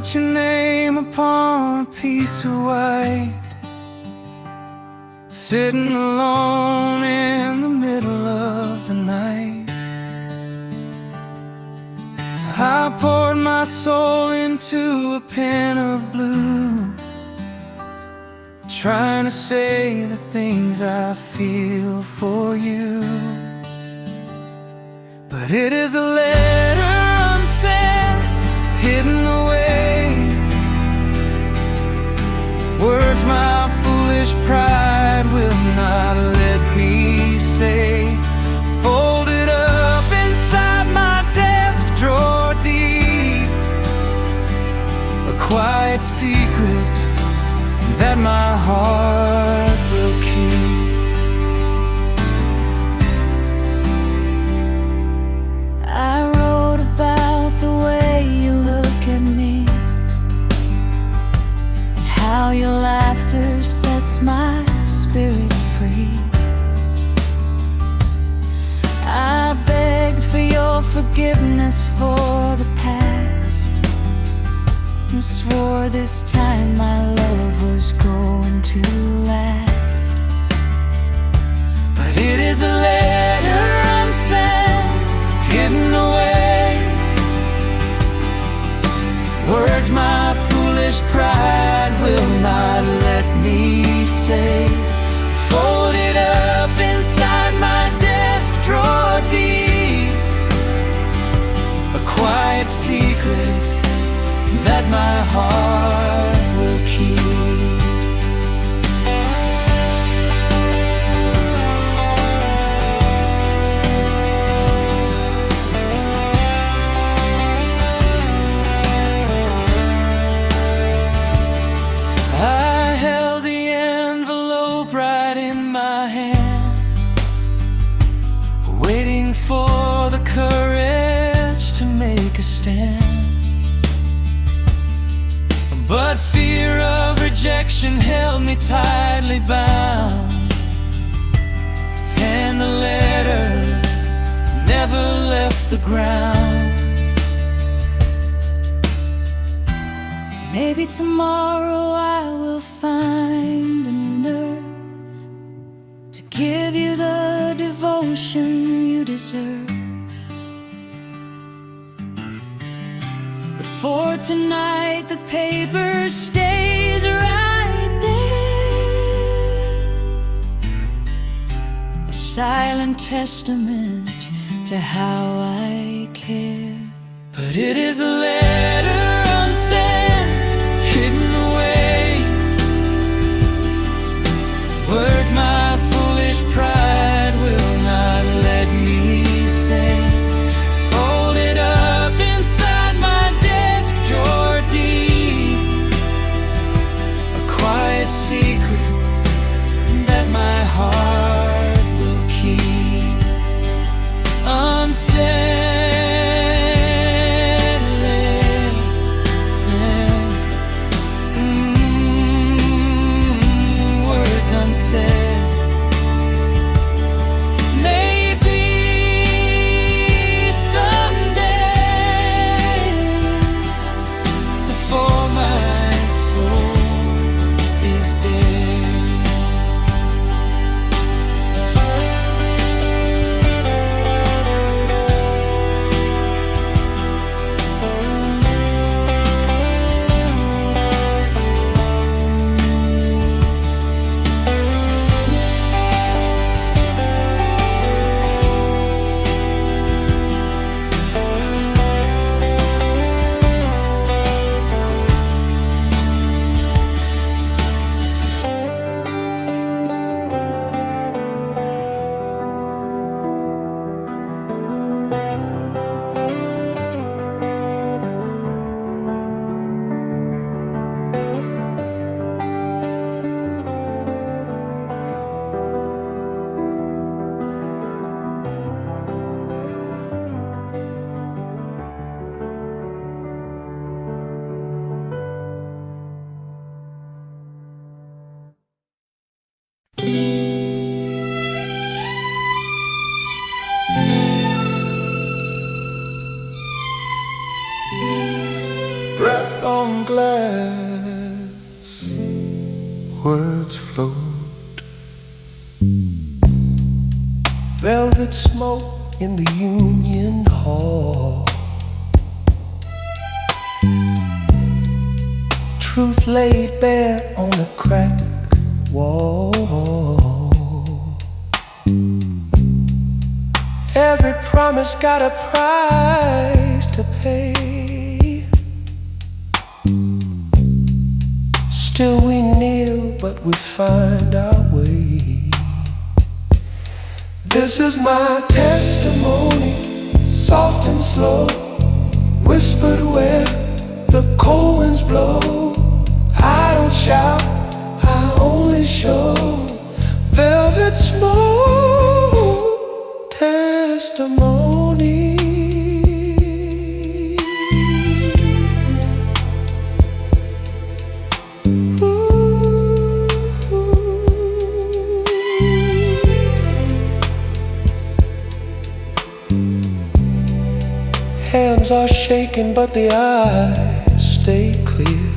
wrote your name upon a piece of white, sitting alone in the middle of the night. I poured my soul into a pen of blue, trying to say the things I feel for you. But it is a letter unsent, hidden away, words my foolish pride will not let me say. Folded up inside my desk drawer deep, a quiet secret that my heart will keep. I wrote about the way you look at me, and how your laughter sets my spirit free. I begged for your forgiveness for the past, and swore this time my love was going to last. But it is a letter unsent, hidden away, words my foolish pride will not let me say. Folded up inside my desk drawer deep, a quiet secret that my heart will keep. I held the envelope right in my hand, waiting for the courage to make a stand. But fear of rejection held me tightly bound, and the letter never left the ground. Maybe tomorrow I will find the nerve to give you the devotion you deserve. But for tonight the paper stays right there, a silent testament to how I care. But it is a letter unsent, hidden away, words my foolish pride will not let me say. Folded up inside my desk drawer deep, a quiet secret that my heart will keep. Unsaid, earth on glass, words float. Velvet smoke in the Union Hall, truth laid bare on a cracked wall. Every promise got a price to pay. Still we kneel, but we find our way. This is my testimony, soft and slow, whispered where the cold winds blow. I don't shout, I only show velvet smoke testimony. Hands are shaking, but the eyes stay clear.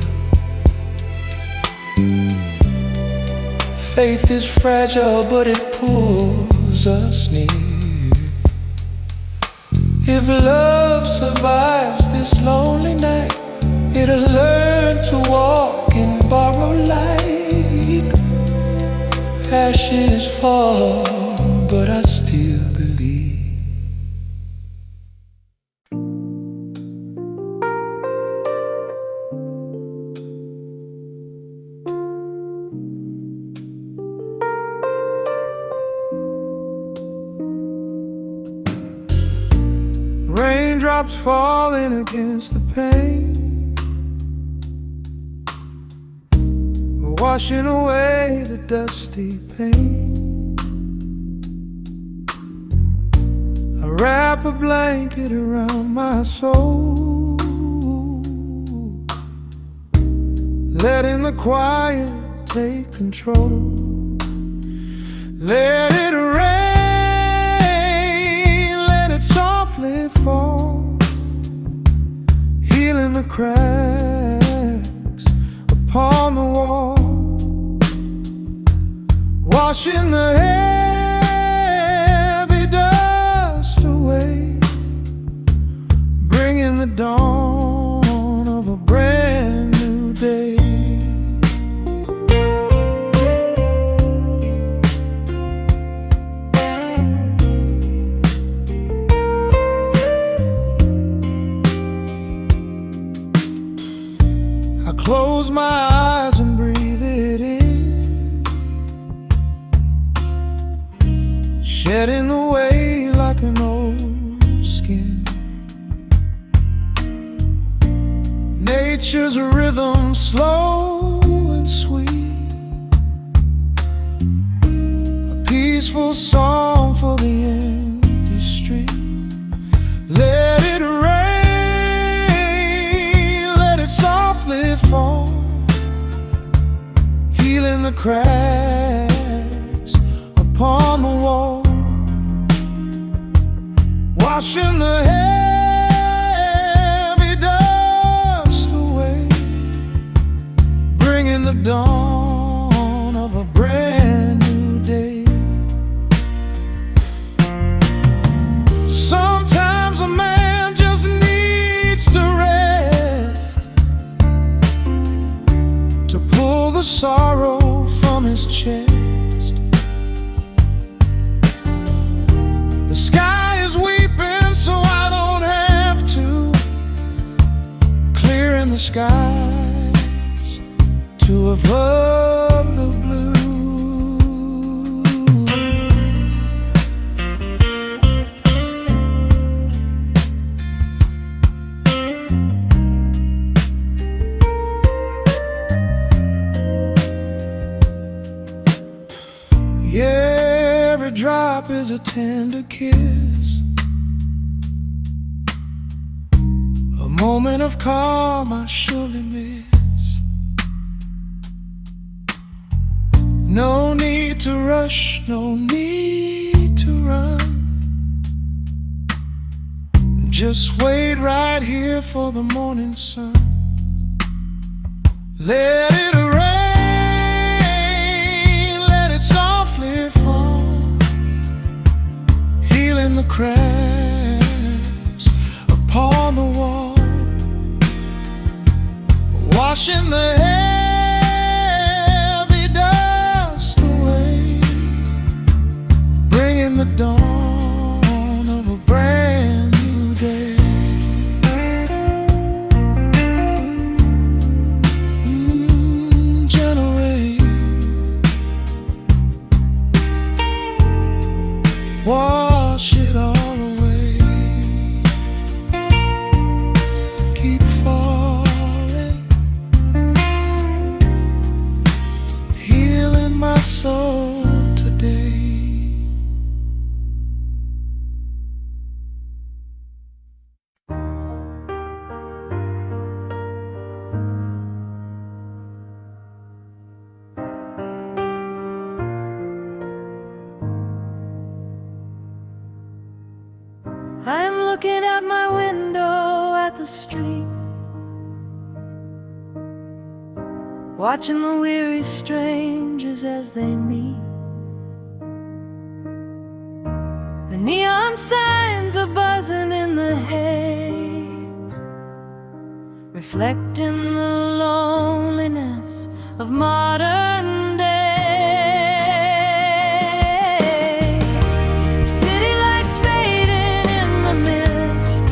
Faith is fragile, but it pulls us near. If love survives this lonely night, it'll learn to walk in borrowed light. Ashes fall, but I still believe. Raindrops falling against the pane, washing away the dusty pain. I wrap a blanket around my soul, letting the quiet take control. Let it rain, let it softly fall, healing the cracks upon the wall, washing the heavy dust away, bringing the dawn of a brand new day. Close my eyes and breathe it in, shedding away like an old skin. Nature's rhythm slow and sweet, a peaceful song for the empty street. Let it rain, let it softly fall, healing the cracks upon the wall, washing the heavy dust away, bringing the dawn of a brand new day. Sometimes a man just needs to rest, to pull the sorrow from his chest. The sky is weeping, so I don't have to, clearing the skies to avert the blue. Yeah, every drop is a tender kiss, a moment of calm I surely miss. No need to rush, no need to run, just wait right here for the morning sun. Let it rain, let it softly fall, healing the cracks upon the wall, washing the heavy dust away, bringing the dawn of a brand new day. Wash it all away. Keep falling, healing my soul today. I'm looking out my window at the street, watching the weary strangers as they meet. The neon signs are buzzing in the haze, reflecting the loneliness of modern day. City lights fading in the mist,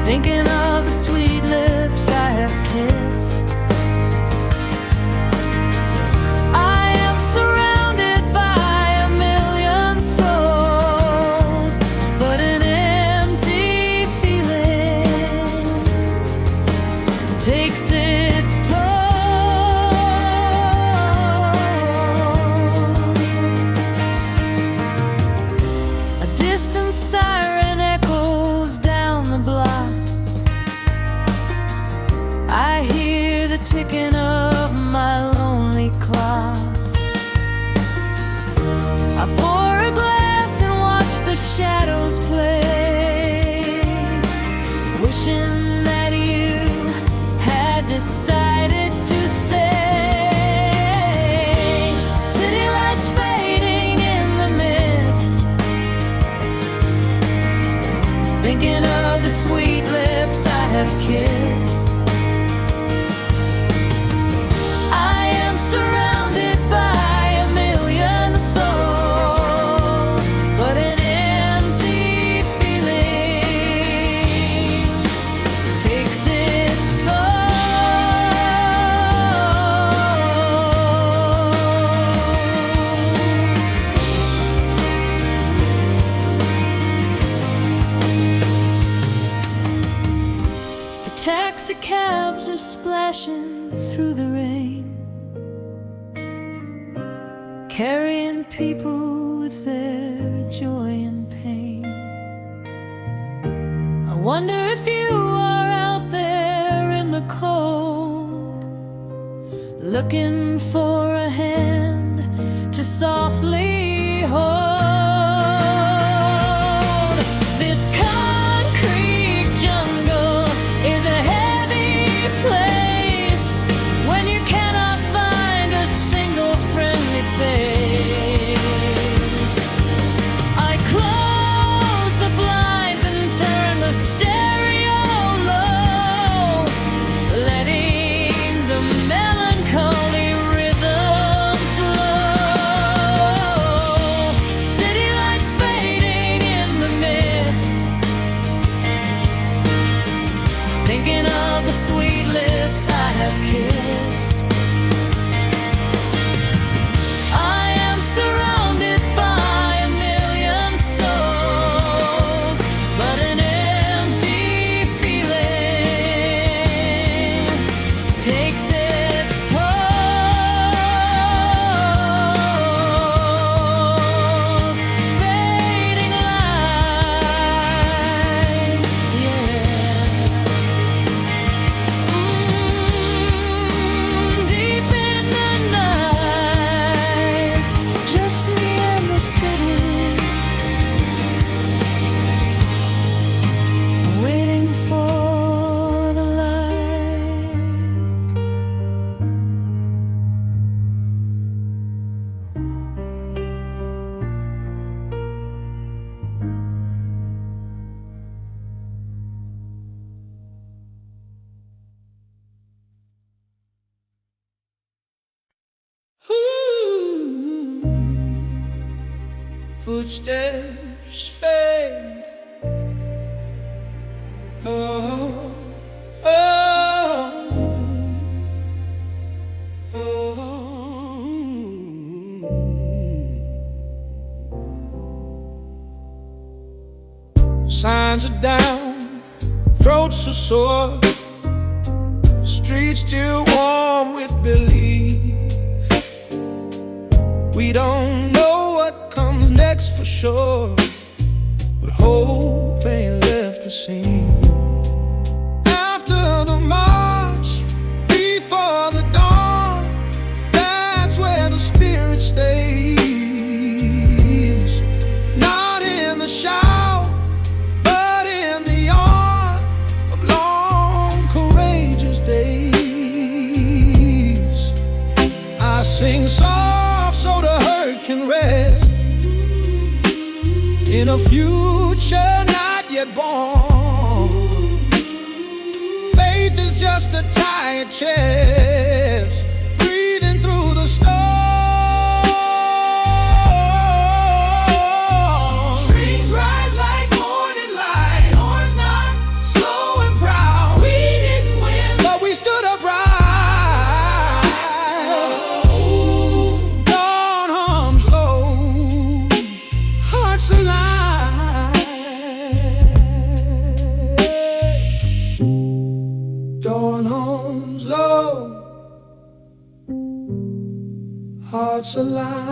thinking of the sweet lips I have kissed. I am surrounded by a million souls, but an empty feeling takes its toll. A distant siren echoes down the block. I hear the ticking of my lonely clock. I pour a glass and watch the shadows play, wishing that you had decided to stay. City lights fading in the mist, thinking of the sweet lips I have kissed. I am surrounded by a million souls, but an empty feeling takes its toll. The taxi cabs are splashing through the rain, carrying people with their joy and pain. I wonder if you are out there in the cold, looking for a hand to softly hold. This concrete jungle is a heavy place when you cannot find a single friendly face. I close the blinds and turn the stereo low, letting the melancholy rhythm flow. City lights fading in the mist, thinking of the sweet lips I have kissed. I am surrounded by a million souls, but an empty feeling takes its toll. Fading lights, yeah. footsteps fade. Oh, oh, oh. Signs are down, throats are sore, streets still warm with belief. We don't know what comes next for sure, but hope ain't left the scene. After the march, before the dawn, that's where the spirit stays. Not in the shout, but in the arm of long, courageous days. I sing soft so the hurt can rest in a future not yet born. Faith is just a tired chest, breathing through the storm. Strings rise like morning light, horns not slow and proud. We didn't win, but we stood upright. Dawn hums low, hearts alive. Dawn hums low, hearts alive.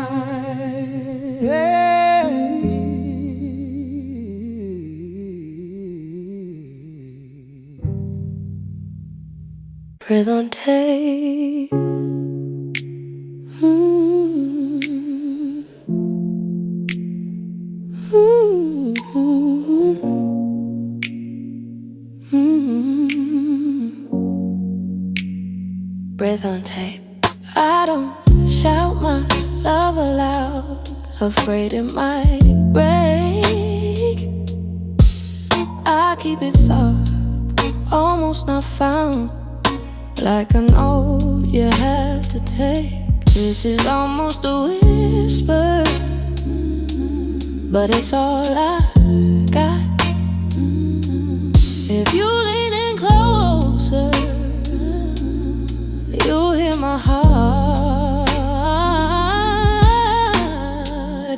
Breath on tape. Breath on tape. I don't shout my love aloud, afraid it might break. I keep it soft, almost not found, like a note you have to take. This is almost a whisper, but it's all I got. If you lean in closer, you'll hear my heart.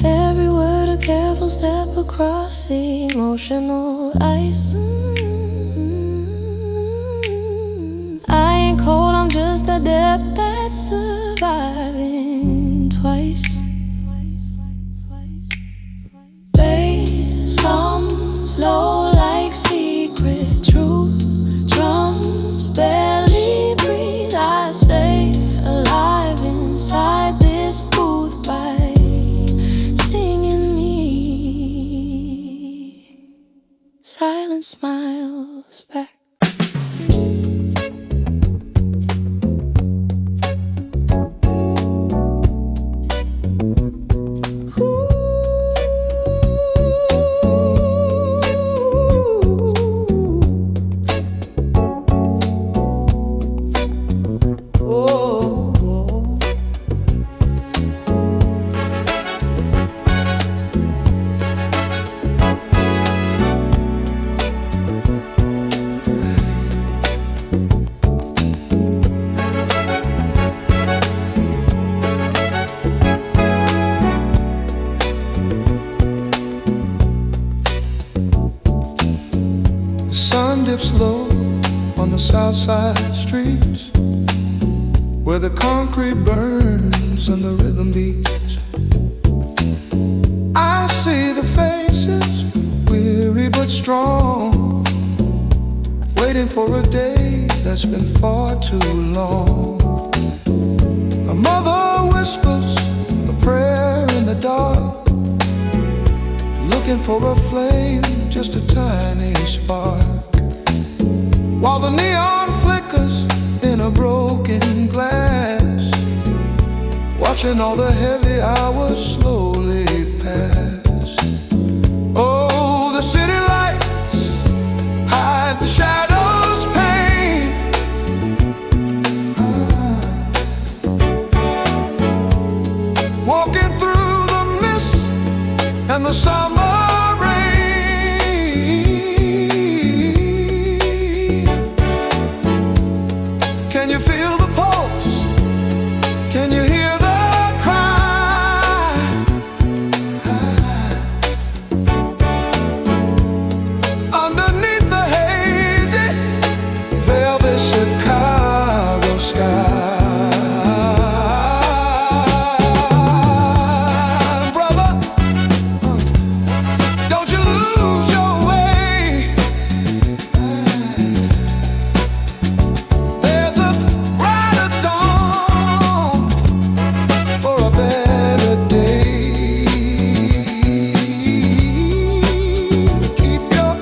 Every word a careful step across the emotional ice. I ain't cold, I'm just a depth that's surviving twice. Bass hums low like secret truth. Drums barely breathe. I stay alive inside this booth by singing me. Silence smiles back. The sun dips low on the south side streets, where the concrete burns and the rhythm beats. I see the faces, weary but strong, waiting for a day that's been far too long. A mother whispers a prayer in the dark, looking for a flame, just a tiny spark, while the neon flickers in a broken glass, watching all the heavy hours slowly pass. Oh, the city lights hide the shadows' pain. Walking through the mist and Chicago sky. Brother, don't you lose your way. There's a brighter dawn for a better day. Keep your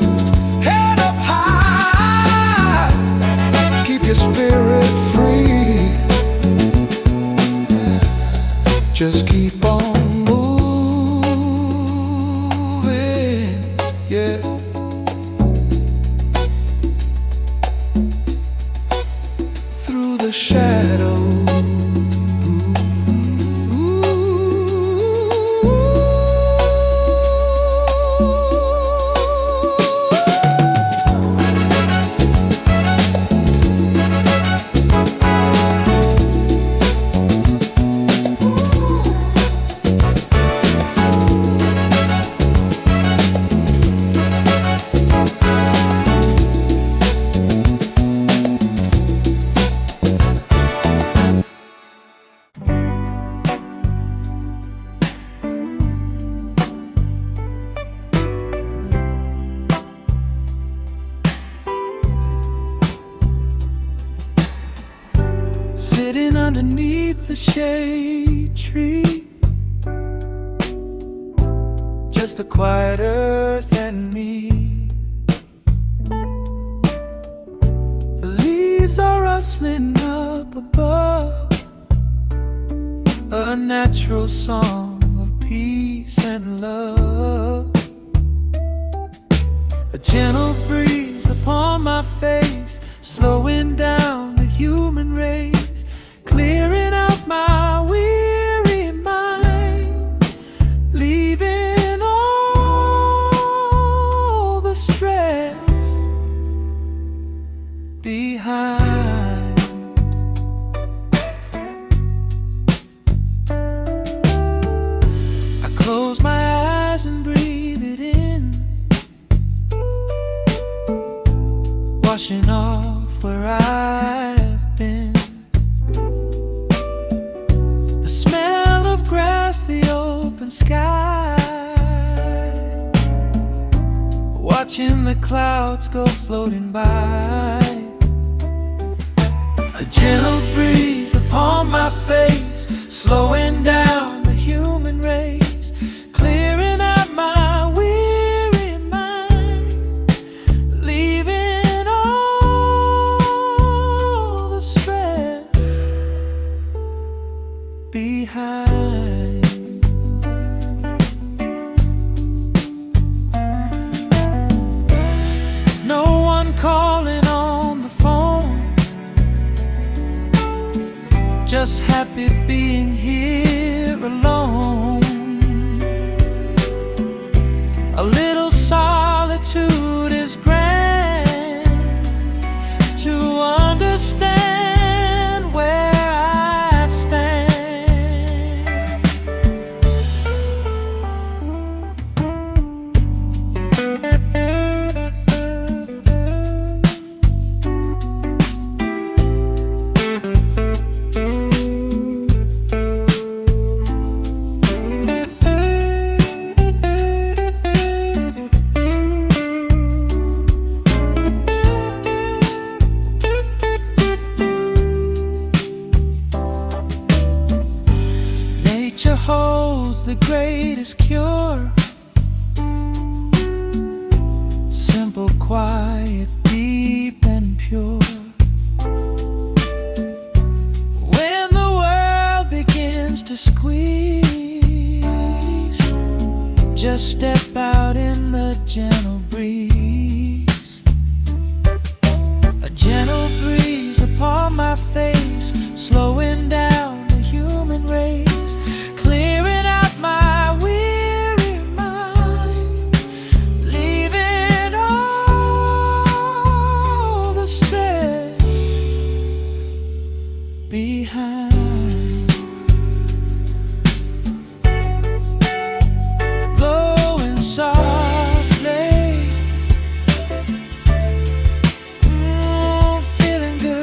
head up high, keep your spirit free. Just keep on moving, yeah. Through the shadows. Sitting underneath the shade tree, just the quiet earth and me. The leaves are rustling up above, a natural song of peace and love. A gentle breeze upon my face, slowing down the human race, clearing out my weary mind, leaving all the stress behind. I close my eyes and breathe it in, washing off where I've been. The smell of grass, the open sky, watching the clouds go floating by. A gentle breeze upon my face, slowing down the human race, clearing out my weary mind, leaving all the stress behind. No one calling on the phone, just happy being here alone. A little solitude is grand, to understand where I stand. Nature holds the greatest cure, simple, quiet, deep and pure. When the world begins to squeeze, just step out in the gentle breeze. A gentle breeze upon my face, slowing down the human race, clearing out my weary mind, leaving all the stress behind. Blowing softly, feeling good.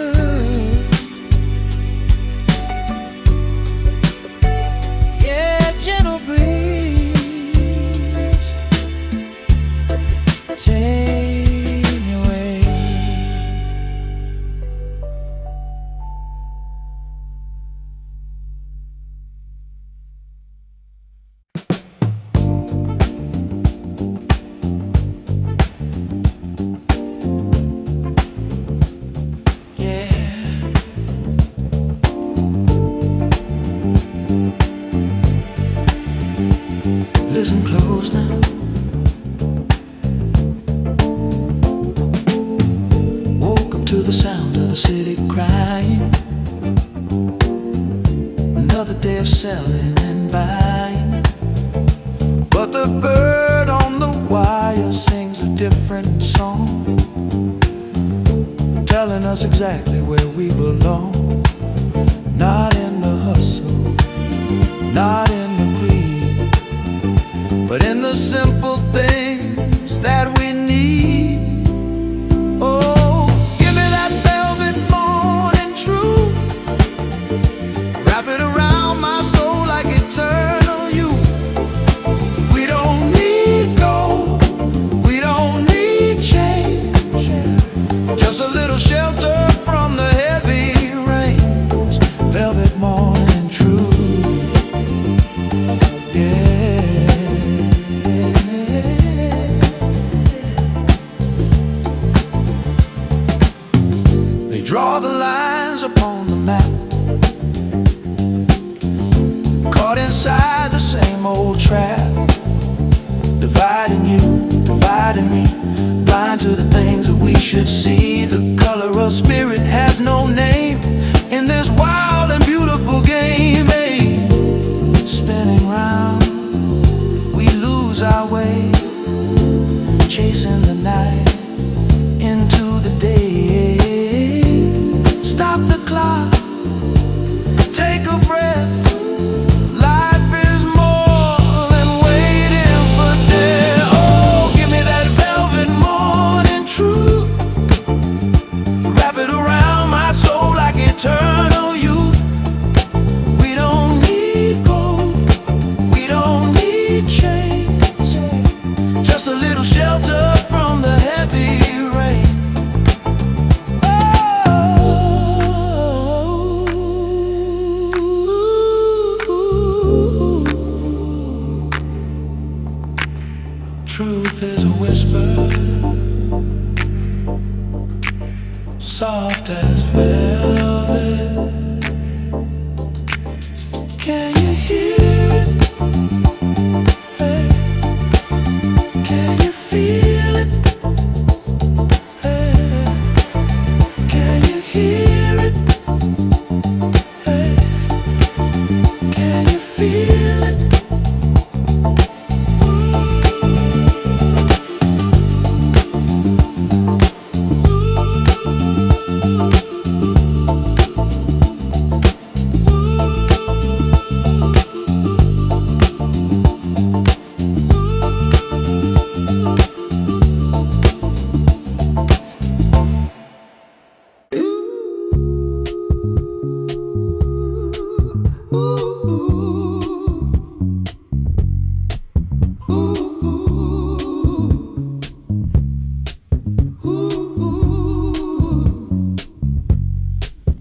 sound of the city crying. Another day of selling and buying. But the bird on the wire sings a different song, telling us exactly where we belong. Not in the hustle, not in the greed, but in the simple things that we need. Oh, give me that velvet morning truth, wrap it around my soul like eternal youth. We don't need gold, we don't need change, just a little shelter from the heavy rains. Velvet morning truth, yeah. They draw the lines upon the map, caught inside the same old trap, dividing you, dividing me, blind to the things that we should see. The color of spirit has no name in this wild and beautiful game. Hey, spinning round, we lose our way, chasing the night into the day. Stop the clock, take a breath. Life is more than waiting for death. Oh, give me that velvet morning truth, wrap it around my soul like eternal youth. We don't need gold, we don't need chains, just a little shelter from the heavy rain. Truth is a whisper, soft as velvet. Can you hear it? Hey. Can you feel it? Hey. Can you hear it? Hey. Can you feel it?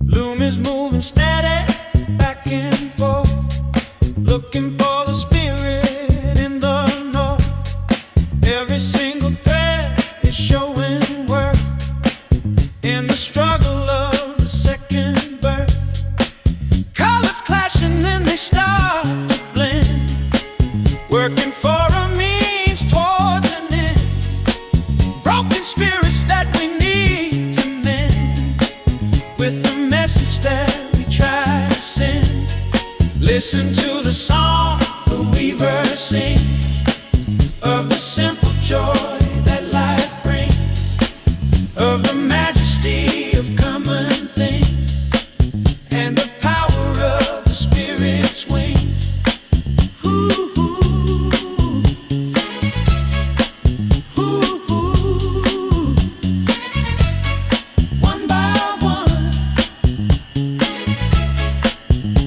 Loom is moving steady, back and forth, looking for the spirit in the north. Every single thread is showing worth in the struggle of the second birth. Colors clashing, then they start to blend, working for a means towards an end. Broken spirits that we need to mend, with the message that we try to send. Listen to the song the weaver sings, of the simple joy that life brings, of the majesty of common things, and the power of the spirit's wings. Ooh, ooh, ooh, ooh. One by one,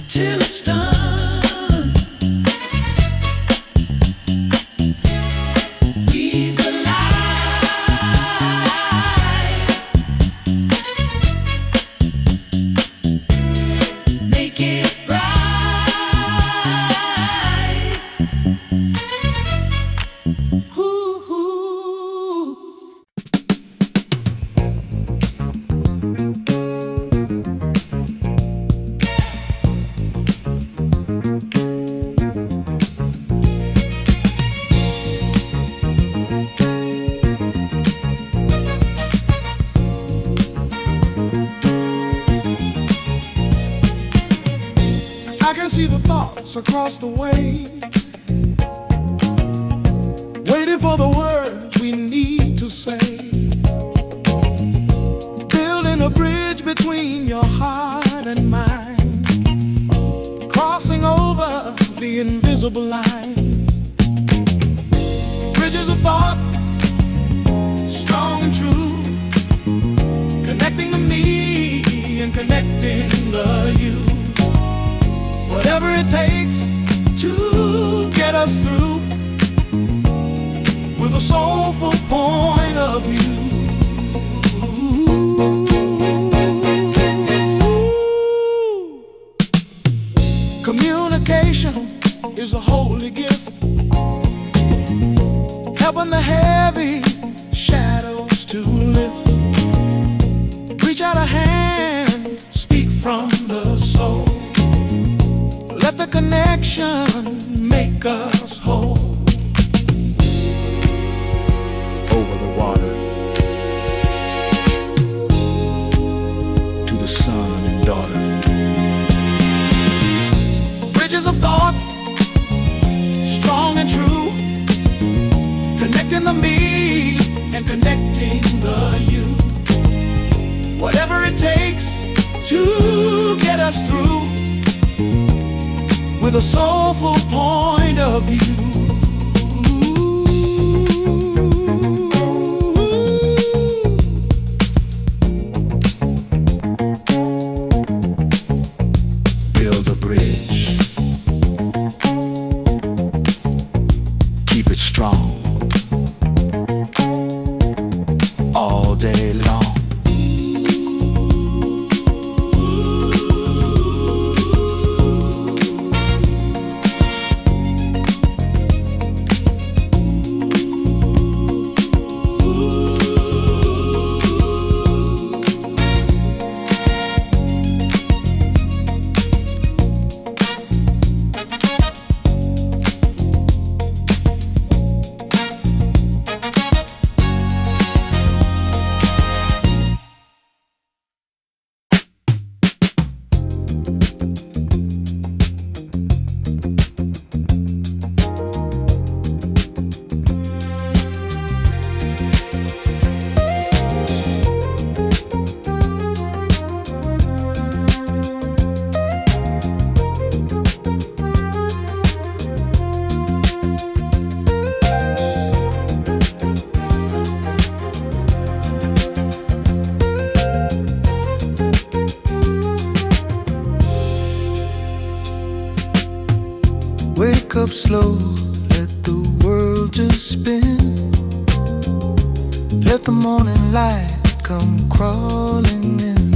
till it's done. Weave the light, make it bright. Ooh, ooh. can see the thoughts across the way, waiting for the words we need to say. Building a bridge between your heart and mine, crossing over the invisible line. Bridges of thought, strong and true, connecting the me and connecting the you. Whatever it takes to get us through, with a soulful point of view. Communication is a holy gift, helping the heavy shadows to lift. Reach out a hand, speak from the soul. Let the connection make us whole. Over the water, to the son and daughter. Bridges of thought, strong and true, connecting the me and connecting the you. Whatever it takes to get us through, with a soulful point of view. Build a bridge, keep it strong, all day long. Wake up slow, let the world just spin. Let the morning light come crawling in.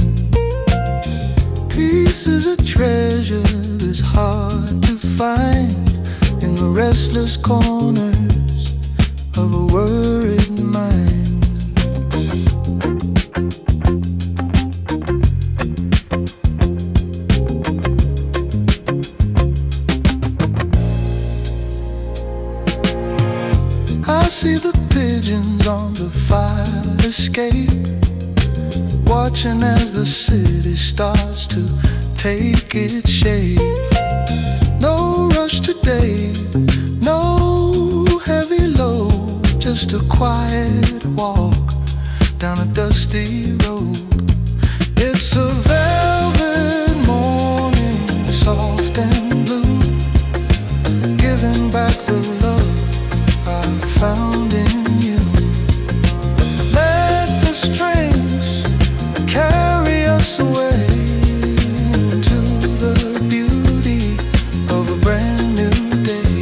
Peace is a treasure that's hard to find in the restless corners of a worried mind. I see the pigeons on the fire escape, watching as the city starts to take its shape. No rush today, no heavy load, just a quiet walk down a dusty road. It's a velvet morning, soft and blue, giving back the love I found in you. Let the strings carry us away into the beauty of a brand new day.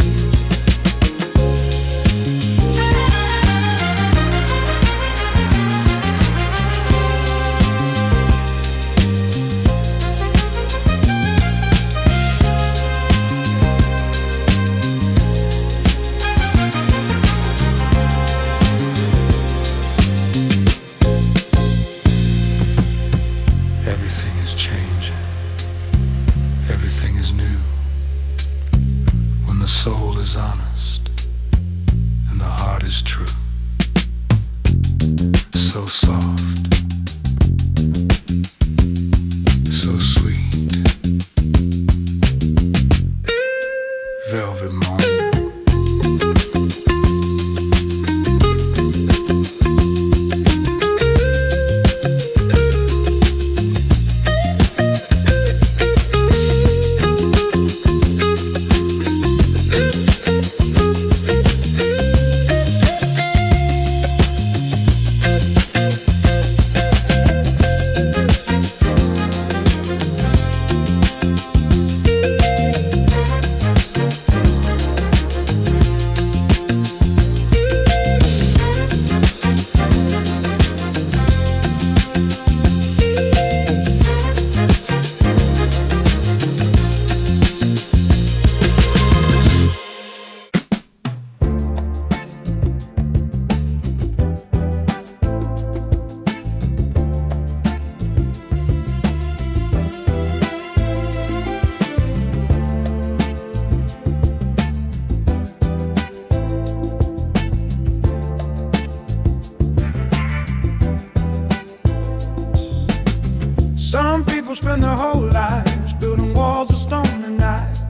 Some people spend their whole lives building walls of stone and ice,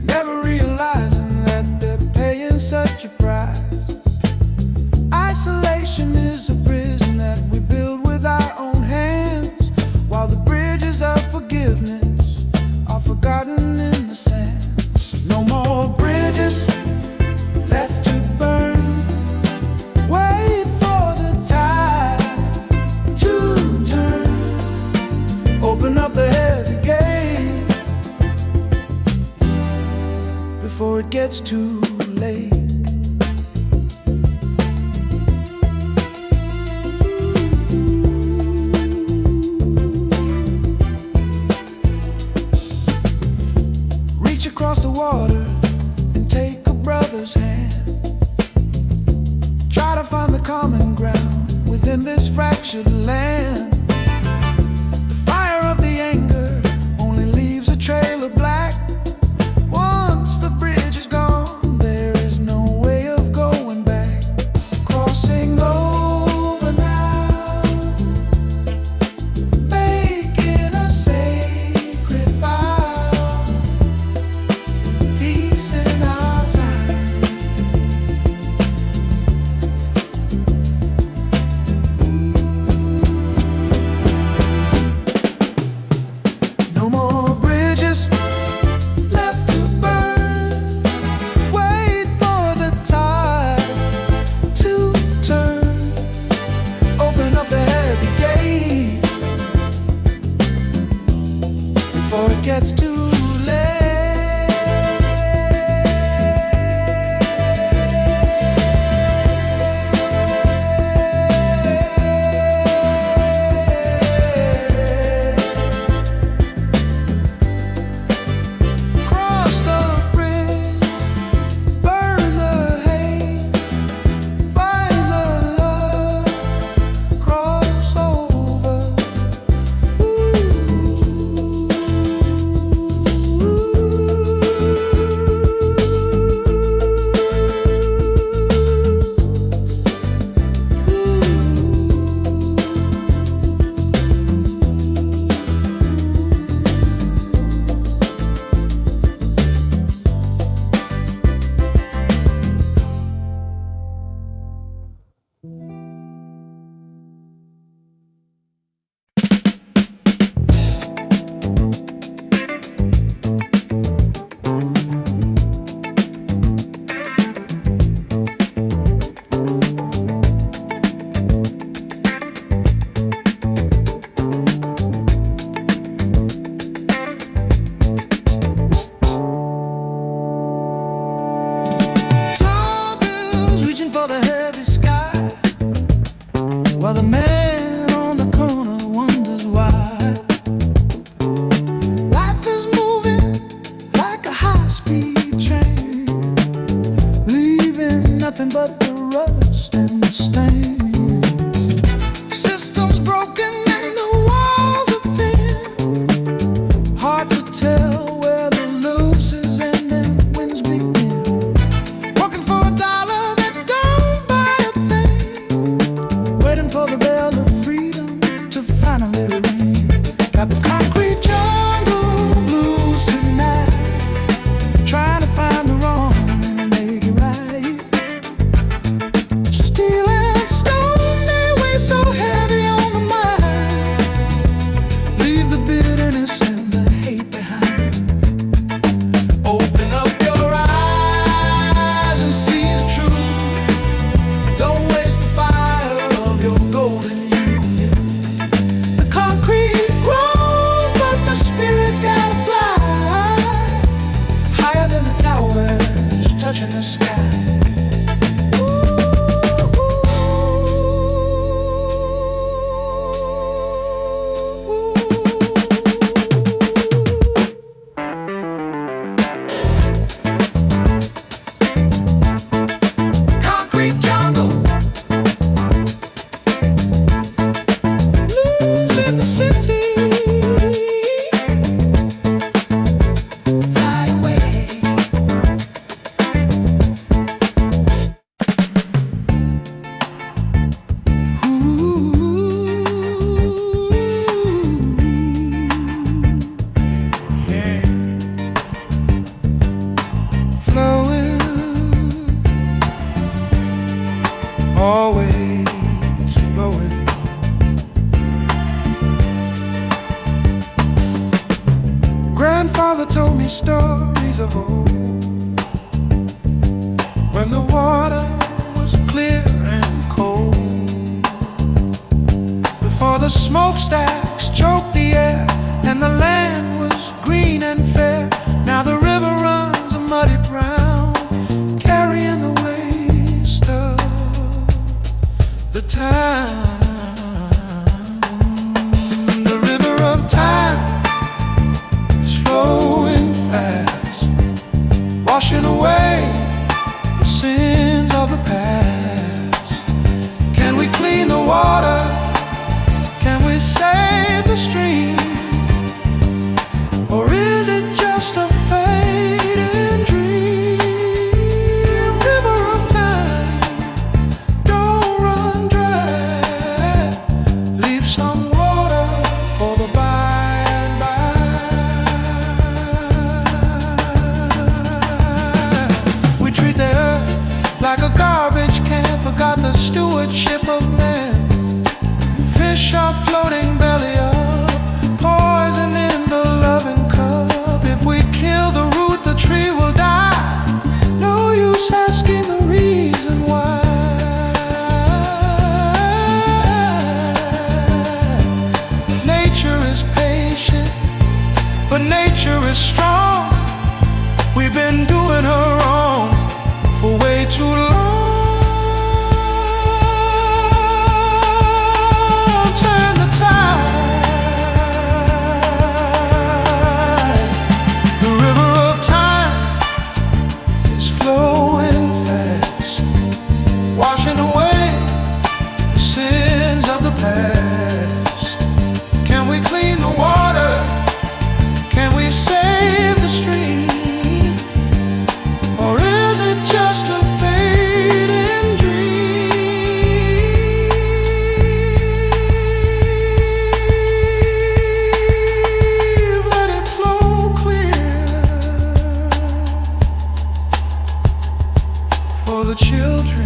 never realizing that they're paying such a price. Isolation is a prison that we build with our own hands, while the bridges of forgiveness are forgotten in the sand. No more bridges left to burn. Wait for the tide to turn. Open up the heavy gate before it gets too late. Reach across the water and take a brother's hand. Try to find the common ground within this fractured land. The fire of the anger only leaves a trail of black. Once the bridge is gone, there is no way of going back. Crossing over now, making a sacred vow. Peace in our time. No more bridges left to burn. Wait for the tide to turn. Open up the heavy gate before it gets too Cross the bridge, burn the hate, find the love, cross over. Tall bills reaching for the heavy sky, while the man on the corner wonders why. Life is moving like a high-speed train, leaving nothing but the rust and the stain. Systems broken and the walls are thin. Hard to tell where the looses end and wins begin. Working for a dollar that don't buy a thing. Waiting for the bell of freedom to finally ring. Got the concrete jungle blues tonight. Trying to find the wrong and make it right. Steel and stone, they weigh so heavy on the mind. Leave the bitterness and the hate behind. Open up your eyes and see the truth. Don't waste the fire of your golden youth. The concrete grows, but the spirit's gotta fly higher than the towers, touching the sky. Concrete jungle, losing the city. Fly away. Ooh. father told me stories of old, when the water was clear and cold, before the smokestacks choked the air and the land was green and fair. Now the river runs a muddy brown, carrying the waste of the town. The river of time is flowing fast, washing away the sins of the past. Can we clean the water? Can we save the stream? Or is it just a fading dream? River of time, don't run dry. Leave some water for the by and by. We treat the earth like a garbage can, forgot the stewardship of man. Fish are floating belly up, poison in the loving cup. If we kill the root, the tree will die. No use asking the reason why. Nature is patient, but nature is strong. We've been doing her wrong for way too long. Washing away the sins of the past. Can we clean the water? Can we save the stream? Or is it just a fading dream? Let it flow clear for the children.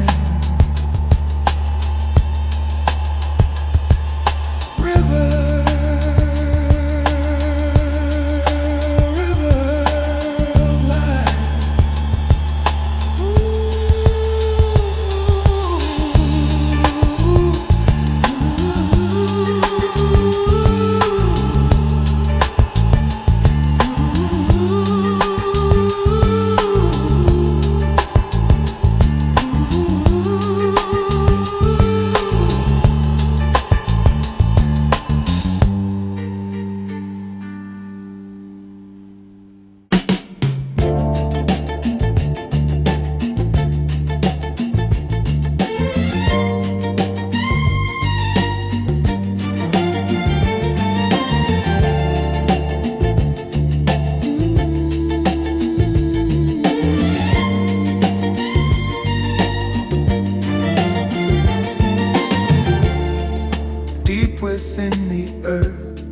Within the earth,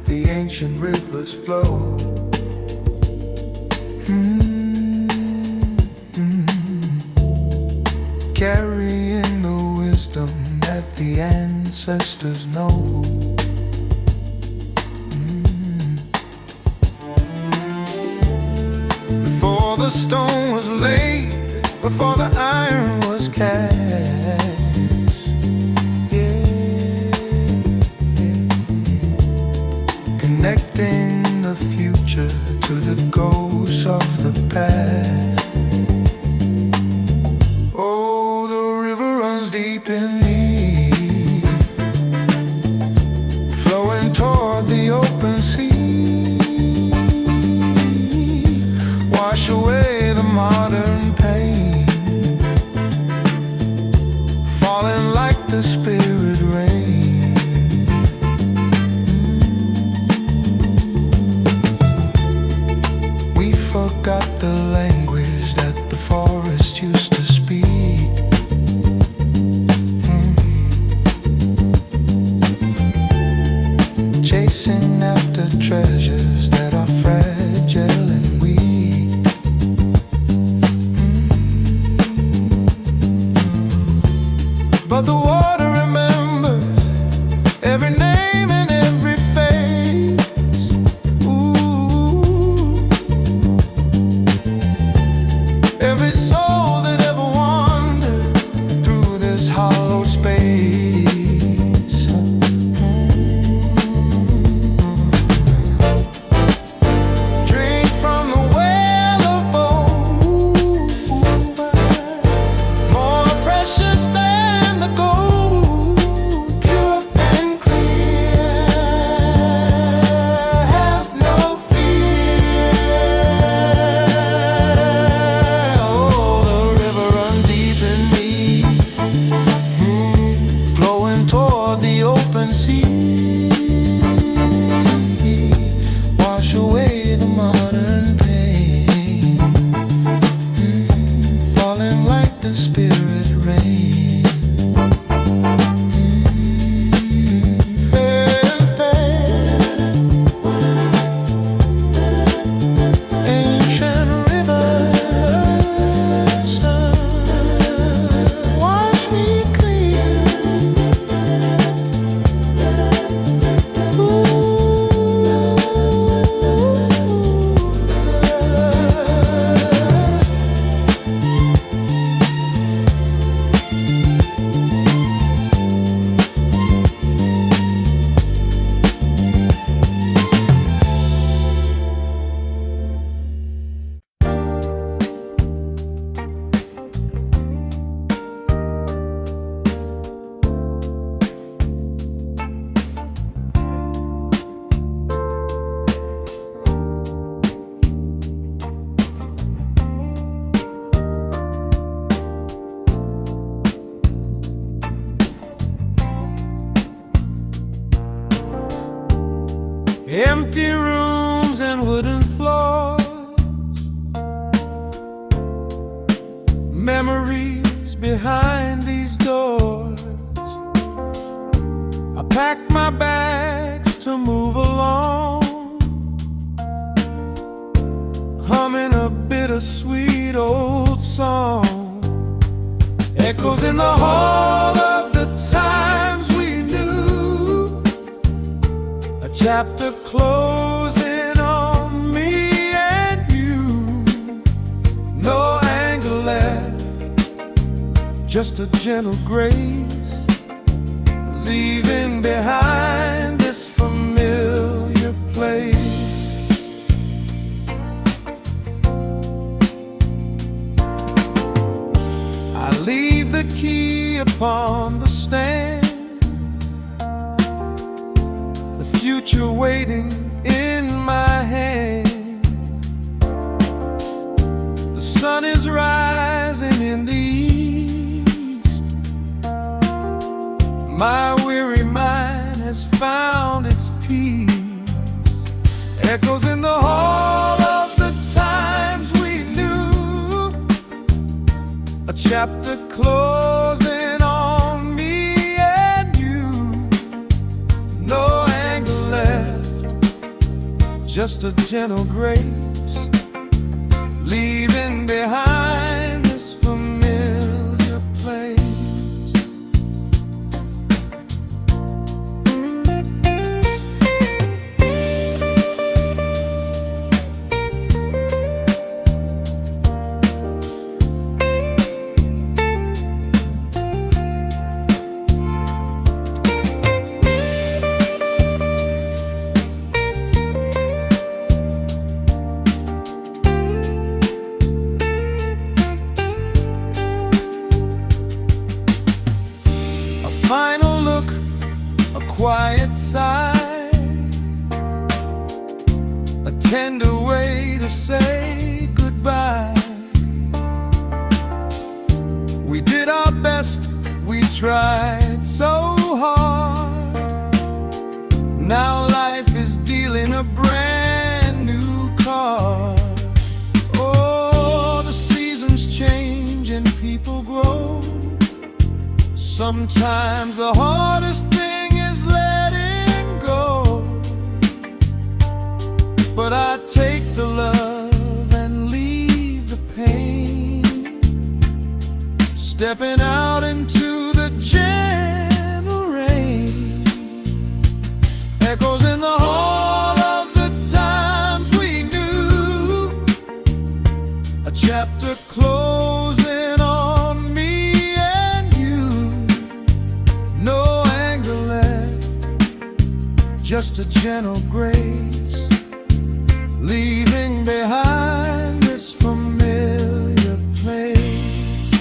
the ancient rivers flow. Carrying the wisdom that the ancestors know. Before the stone was laid, before the iron was cast, connecting the future to the ghosts of the past. Oh, the river runs deep in me, flowing toward the open sea. Wash away the modern pain, falling like the spirit rain. Forgot the language that the forest used to speak. Chasing after treasures that are fragile and weak. But the water remembers every name and every face. Ooh. empty rooms and wooden floors, memories behind these doors. I pack my bags to move along, humming a bittersweet old song. Echoes in the hall of the times we knew, a chapter closing on me and you. No anger left, just a gentle grace, leaving behind this familiar place. I leave the key upon the stand, the future waiting in my hand. The sun is rising in the east, my weary mind has found its peace. Echoes in the hall of the times we knew, a chapter closing on me and you. No anger left, just a gentle grace, leaving behind this familiar place. Final look, a quiet sigh, a tender way to say goodbye. We did our best, we tried so hard. Now life is dealing a brand new card. Oh, the seasons change and people grow. Sometimes the hardest thing is letting go, but I take the love and leave the pain, stepping out into the gentle rain. Echoes in the hall of the times we knew, a chapter closing on me and you. No anger left, just a gentle grace, leaving behind this familiar place.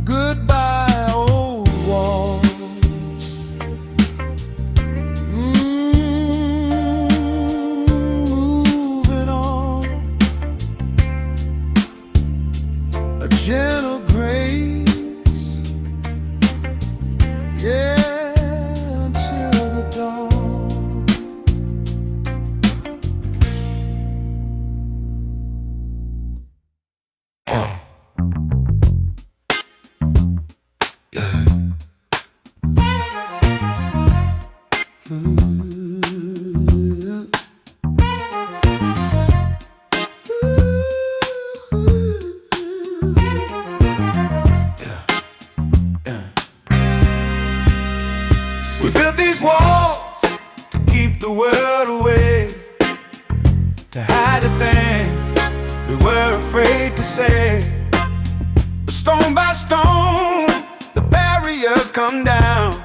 Goodbye, old walls. Moving on, a gentle grace, yeah, until the dawn. We built these walls to keep the world away, to hide the things we were afraid to say. But stone by stone, the barriers come down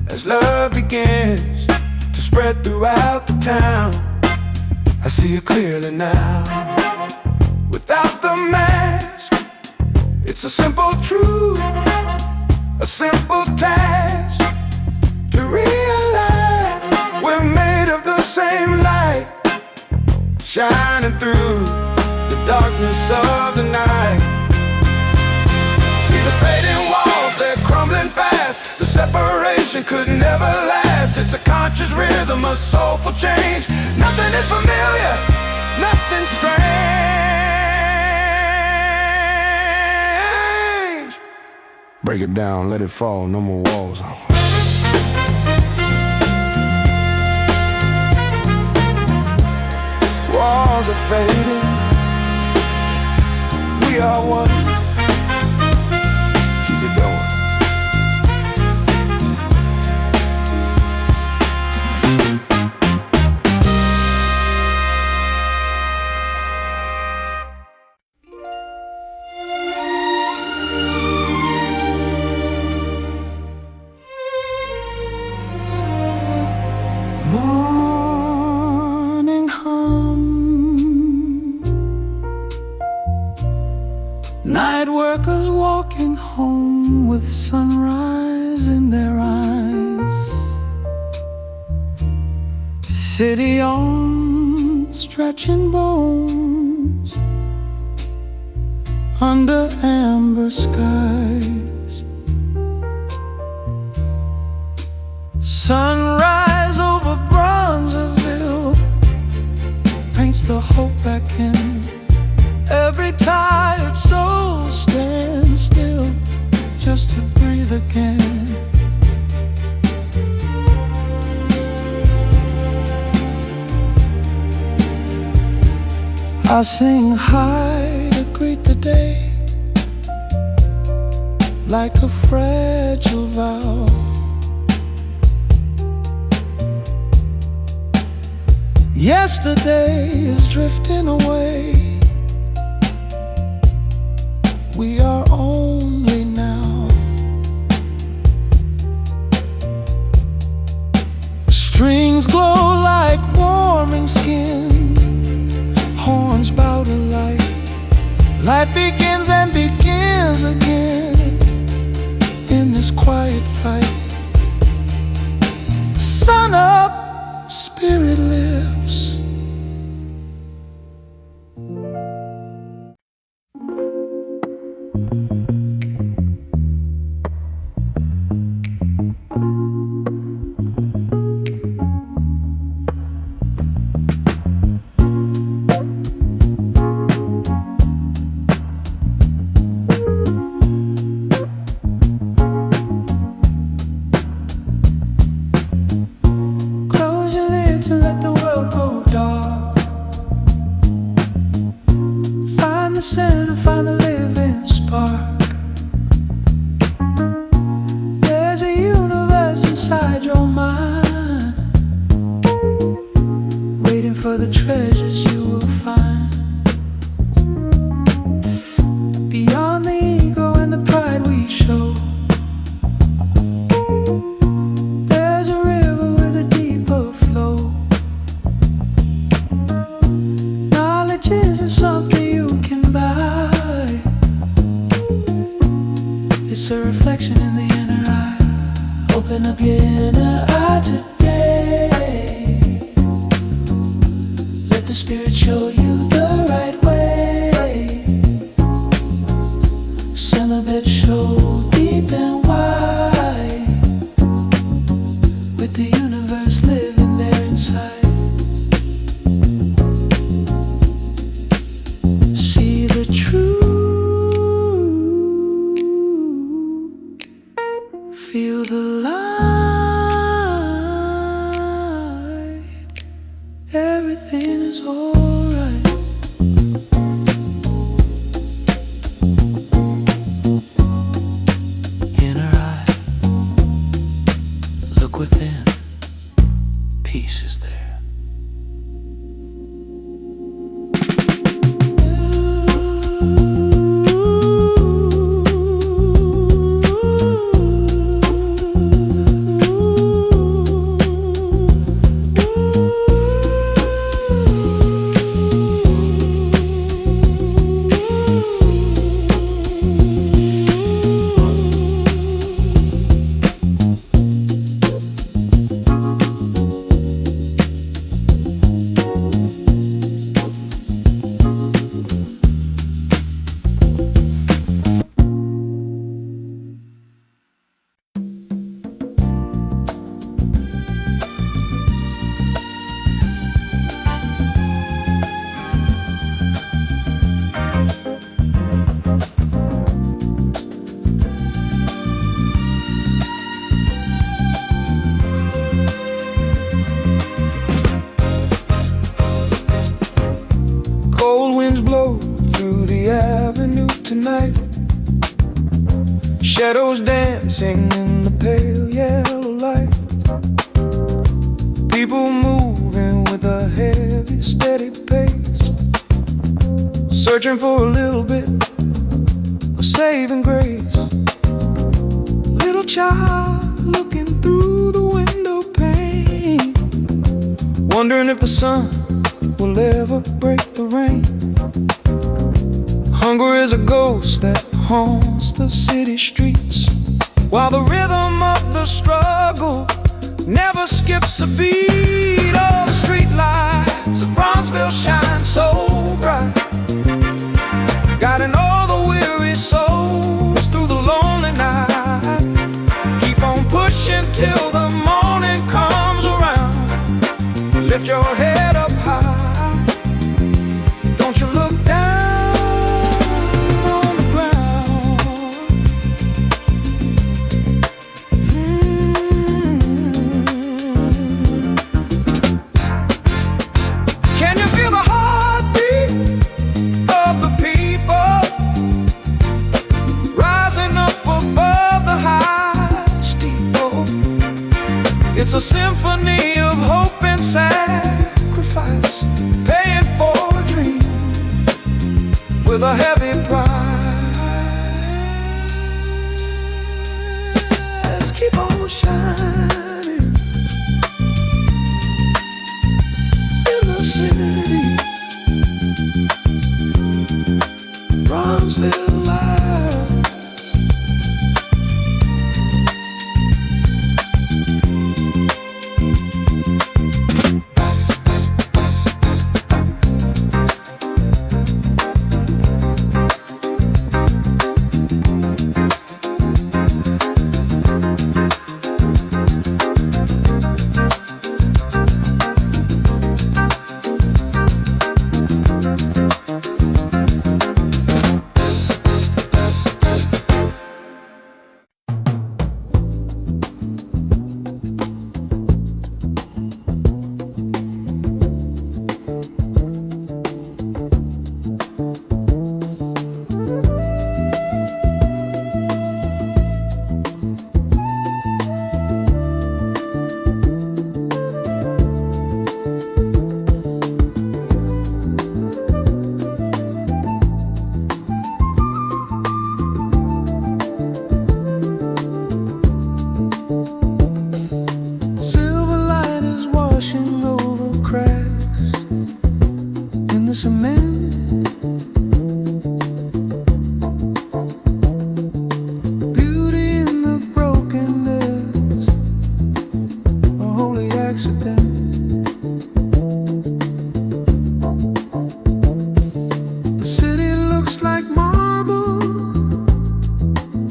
as love begins to spread throughout the town. I see it clearly now. Without the mask, it's a simple truth, a simple task to realize we're made of the same light, shining through the darkness of the night. See the fading walls, they're crumbling fast. The separation Isolation could never last. It's a conscious rhythm, a soulful change. Nothing is familiar, nothing strange. Break it down, let it fall, no more walls. Walls are fading, we are one. Keep it going. Morning hum, night workers walking home with sunrise in their eyes. City on stretching bones under amber skies. Sunrise over Bronzeville paints the hope back in. Every tired soul stands still just to breathe again. I sing high to greet the day, like a fragile vow. Yesterday is drifting away. We are only now. Strings glow like warming skin, horns bow to light. Life begins and begins again in this quiet fight. Sun up, spirit lives. To let the world go dark, find the center, find the living spark. There's a universe inside your mind, waiting for the treasures you will find. Beyond the ego and the pride we show, there's a river with a deeper flow. Knowledge isn't something you can buy, it's a reflection in the inner eye. Open up your inner eye today. Let the spirit show you the right way. Celibate show deep and wide, with the universe living there inside. See the truth, feel the light. Everything is alright. Inner eye, look within, peace is there. shadows dancing in the pale yellow light. People moving with a heavy, steady pace, searching for a little bit of saving grace. Little child looking through the window pane, wondering if the sun will ever break the rain. Hunger is a ghost that haunts the city streets, while the rhythm of the struggle never skips a beat. All the street lights of Bronzeville shine so bright, guiding all the weary souls through the lonely night. Keep on pushing till the morning comes around. Lift your head up high, don't you look down on the ground. Can you feel the heartbeat of the people rising up above the high steeple? It's a symphony of hope and sacrifice, paying for a dream with a heavy price. Keep on shining in the city, Bronzeville lights. Cement, beauty in the brokenness, a holy accident. The city looks like marble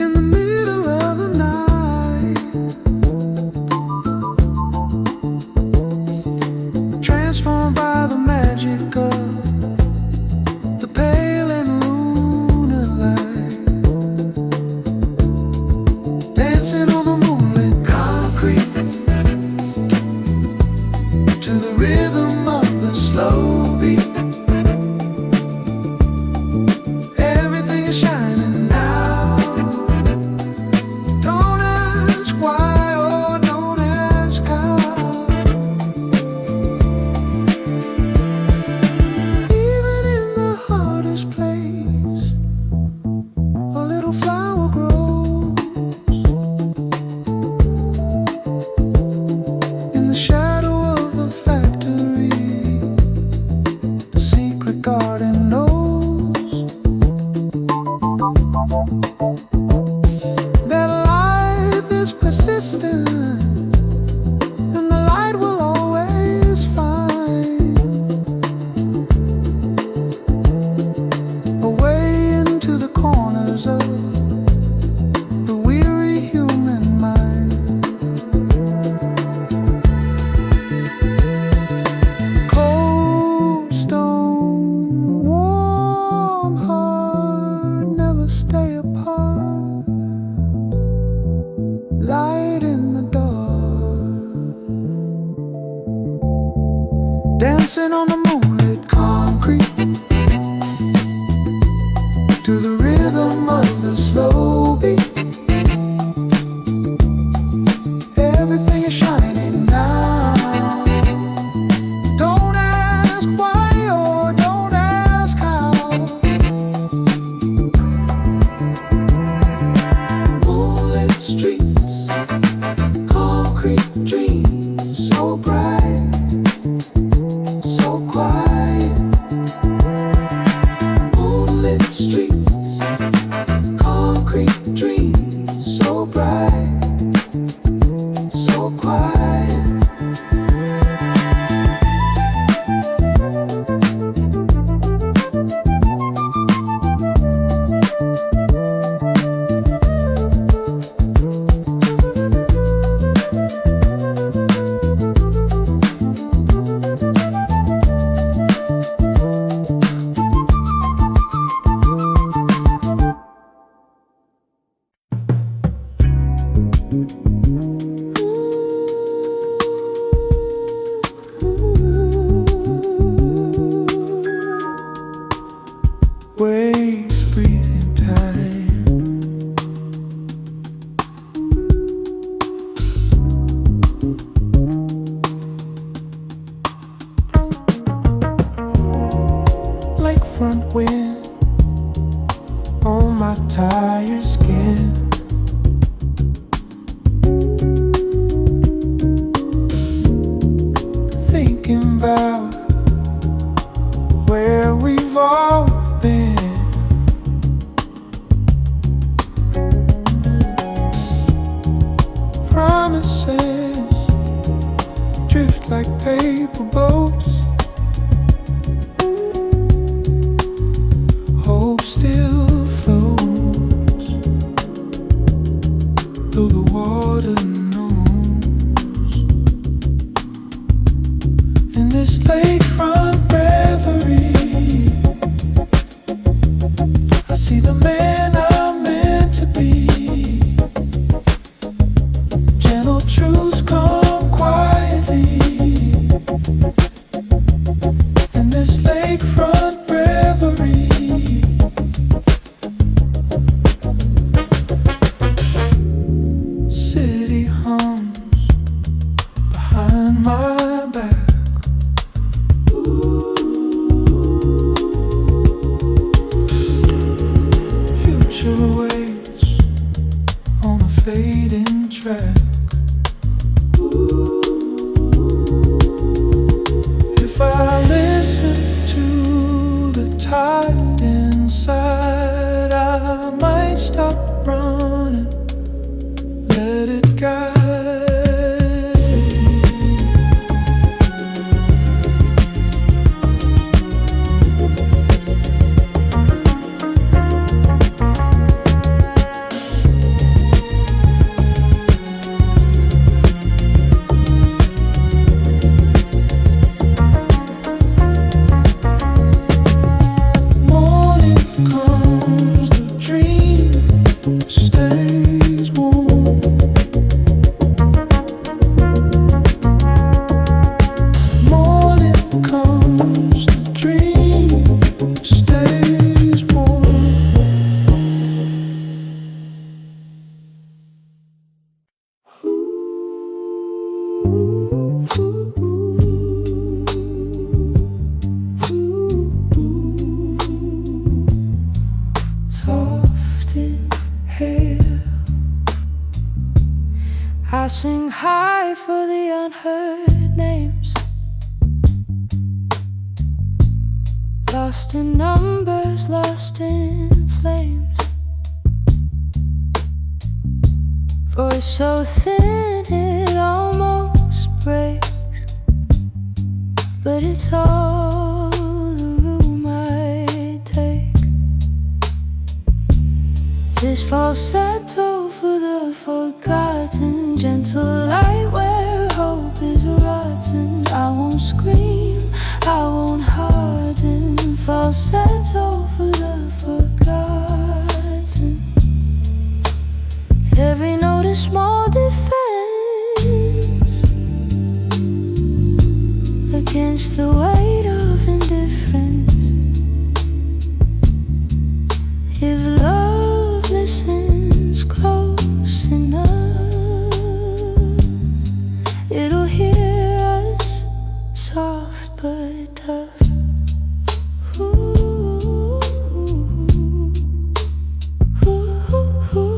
in the middle of the night, transformed by the magic of rhythm of the slow beat. Everything is shining now. Don't ask why or don't ask how. Even in the hardest place, a little flower grows. In the shadow of the garden knows that life is persistent, and the light will always find a way into the corners of the weary human mind. Cold stone, warm heart, never stay apart. Light in the dark, dancing on the moonlit concrete to the rhythm of the slow beat. Concrete dreams, so bright, so quiet. Moonlit streets, concrete dreams, so bright, so quiet. Waves breathing time. Lakefront wind on my tired skin. Thinking about where we've all been. Promises drift like paper boats. Hope still floats, though the water knows. In this lakefront reverie, I see the man I'm meant to be. Gentle truths come quietly. In this lakefront reverie, city hums behind my back. Future waits on a fading track. If I listen to the tide inside, I might stop running, let it guide. Morning comes, the dream stays warm. Morning comes, the dream stays warm. Soft in hair, I sing high for the unheard names, lost in numbers, lost in flames. Voice so thin it almost breaks, but it's all the room I take. This falsetto for the forgotten, gentle light where hope is rotten. I won't scream, I won't harden. Falsetto for the forgotten. Every note is small defense against the weight of indifference. If love listens close enough, it'll hear us, soft but tough. Ooh, ooh, ooh, ooh.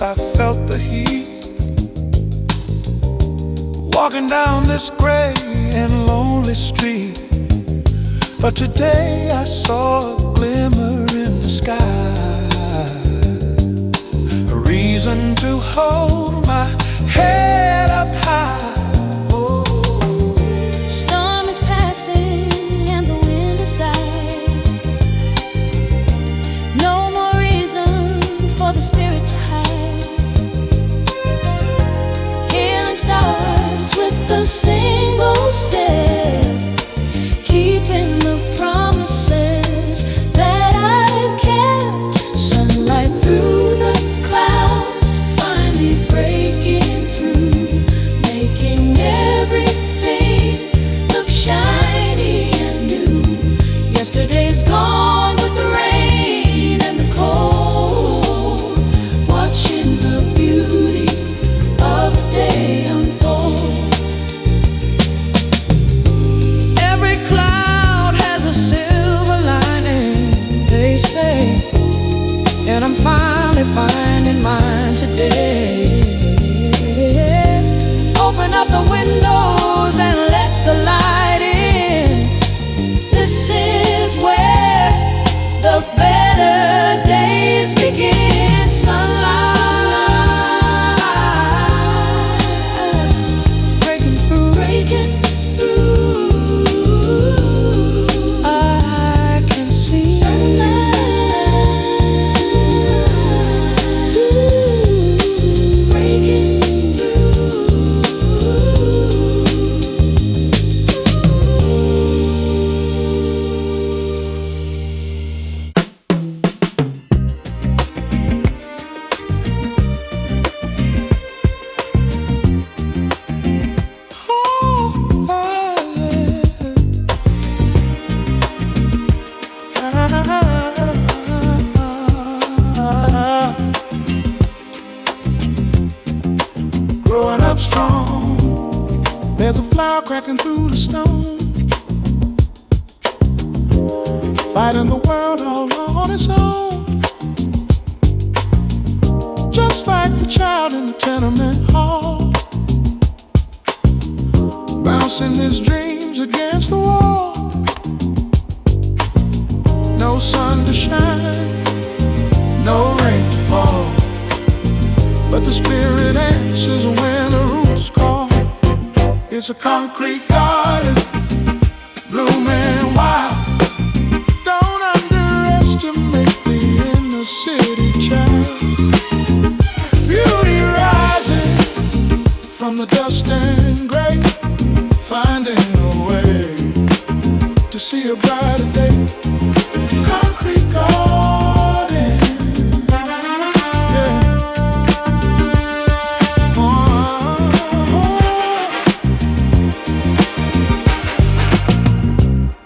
once I felt the heat, walking down this gray and lonely street. But today I saw a glimmer in the sky, a reason to hold my head up high. Storm is passing and the wind has died. No more reason for the spirit to hide. Healing starts with a single step, keeping the promises that I've kept. Sunlight through the clouds, finally breaking through, making everything look shiny and new. Yesterday's gone with the rain and the cold, watching the beauty of the day unfold. Every cloud has a silver lining, they say, and I'm finally finding mine today. Open up the windows and let the light in. This is where the better days begin. Sunlight breaking through, I can see Growing up strong, there's a flower cracking through the stone, fighting the world all on its own. Just like the child in the tenement hall, bouncing his dreams against the wall. No sun to shine, no rain to fall, but the spirit answers when the roots call. It's a concrete garden, blooming wild. Don't underestimate the inner city child. Beauty rising from the dust and gray, finding a way to see a brighter day. Concrete garden, yeah.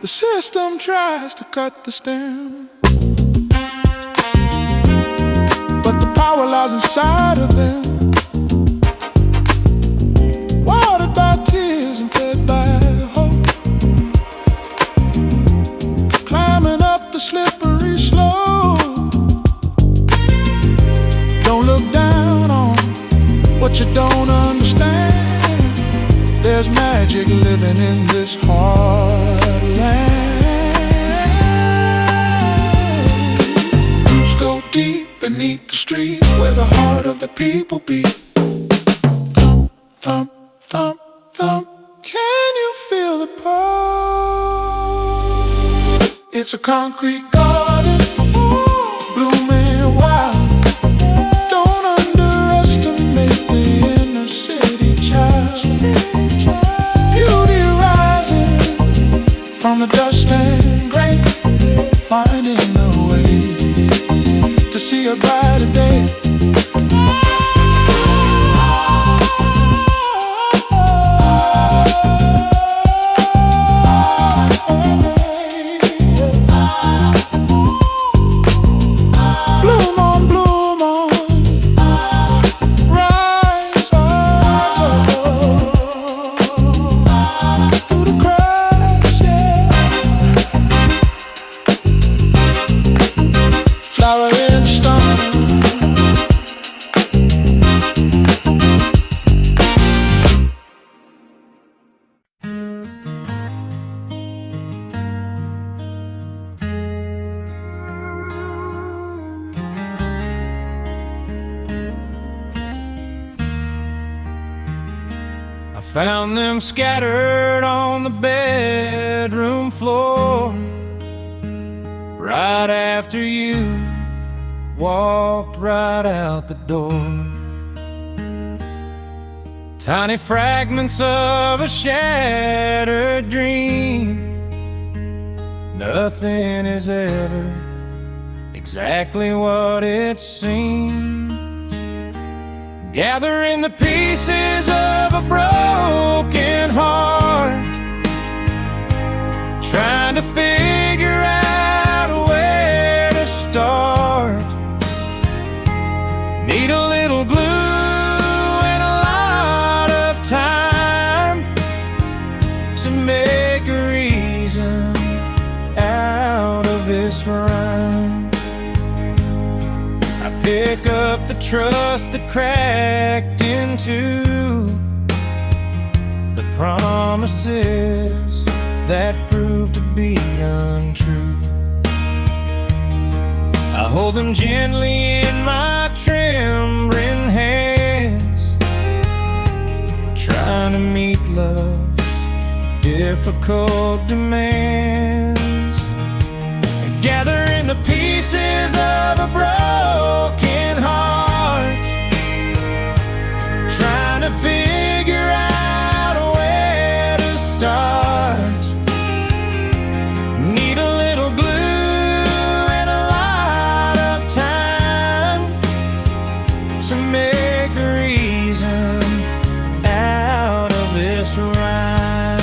The system tries to cut the stem, but the power lies inside of them. Watered by tears and fed by hope, climbing up the slippery slope. Don't look down on what you don't understand. There's magic living in this hard land. Roots go deep beneath the street, where the heart of the people beat. Thump, thump, thump, thump. Can you feel the pulse? It's a concrete garden, blooming wild. Don't underestimate the inner city child. Beauty rising from the dust and gray, finding a way to see a brighter day. Bloom on, rise up through the cracks, yeah. Flowering stone, found them scattered on the bedroom floor right after you walked right out the door. Tiny fragments of a shattered dream. Nothing is ever exactly what it seems. Gathering the pieces of a broken heart, trying to figure out where to start. Need a little glue and a lot of time to make a reason out of this rhyme. I pick up the trust that cracked into the promises that proved to be untrue. I hold them gently in my trembling hands, trying to meet love's difficult demands. And gathering the pieces of a broken heart, trying to figure out where to start. Need a little glue and a lot of time to make a reason out of this rhyme.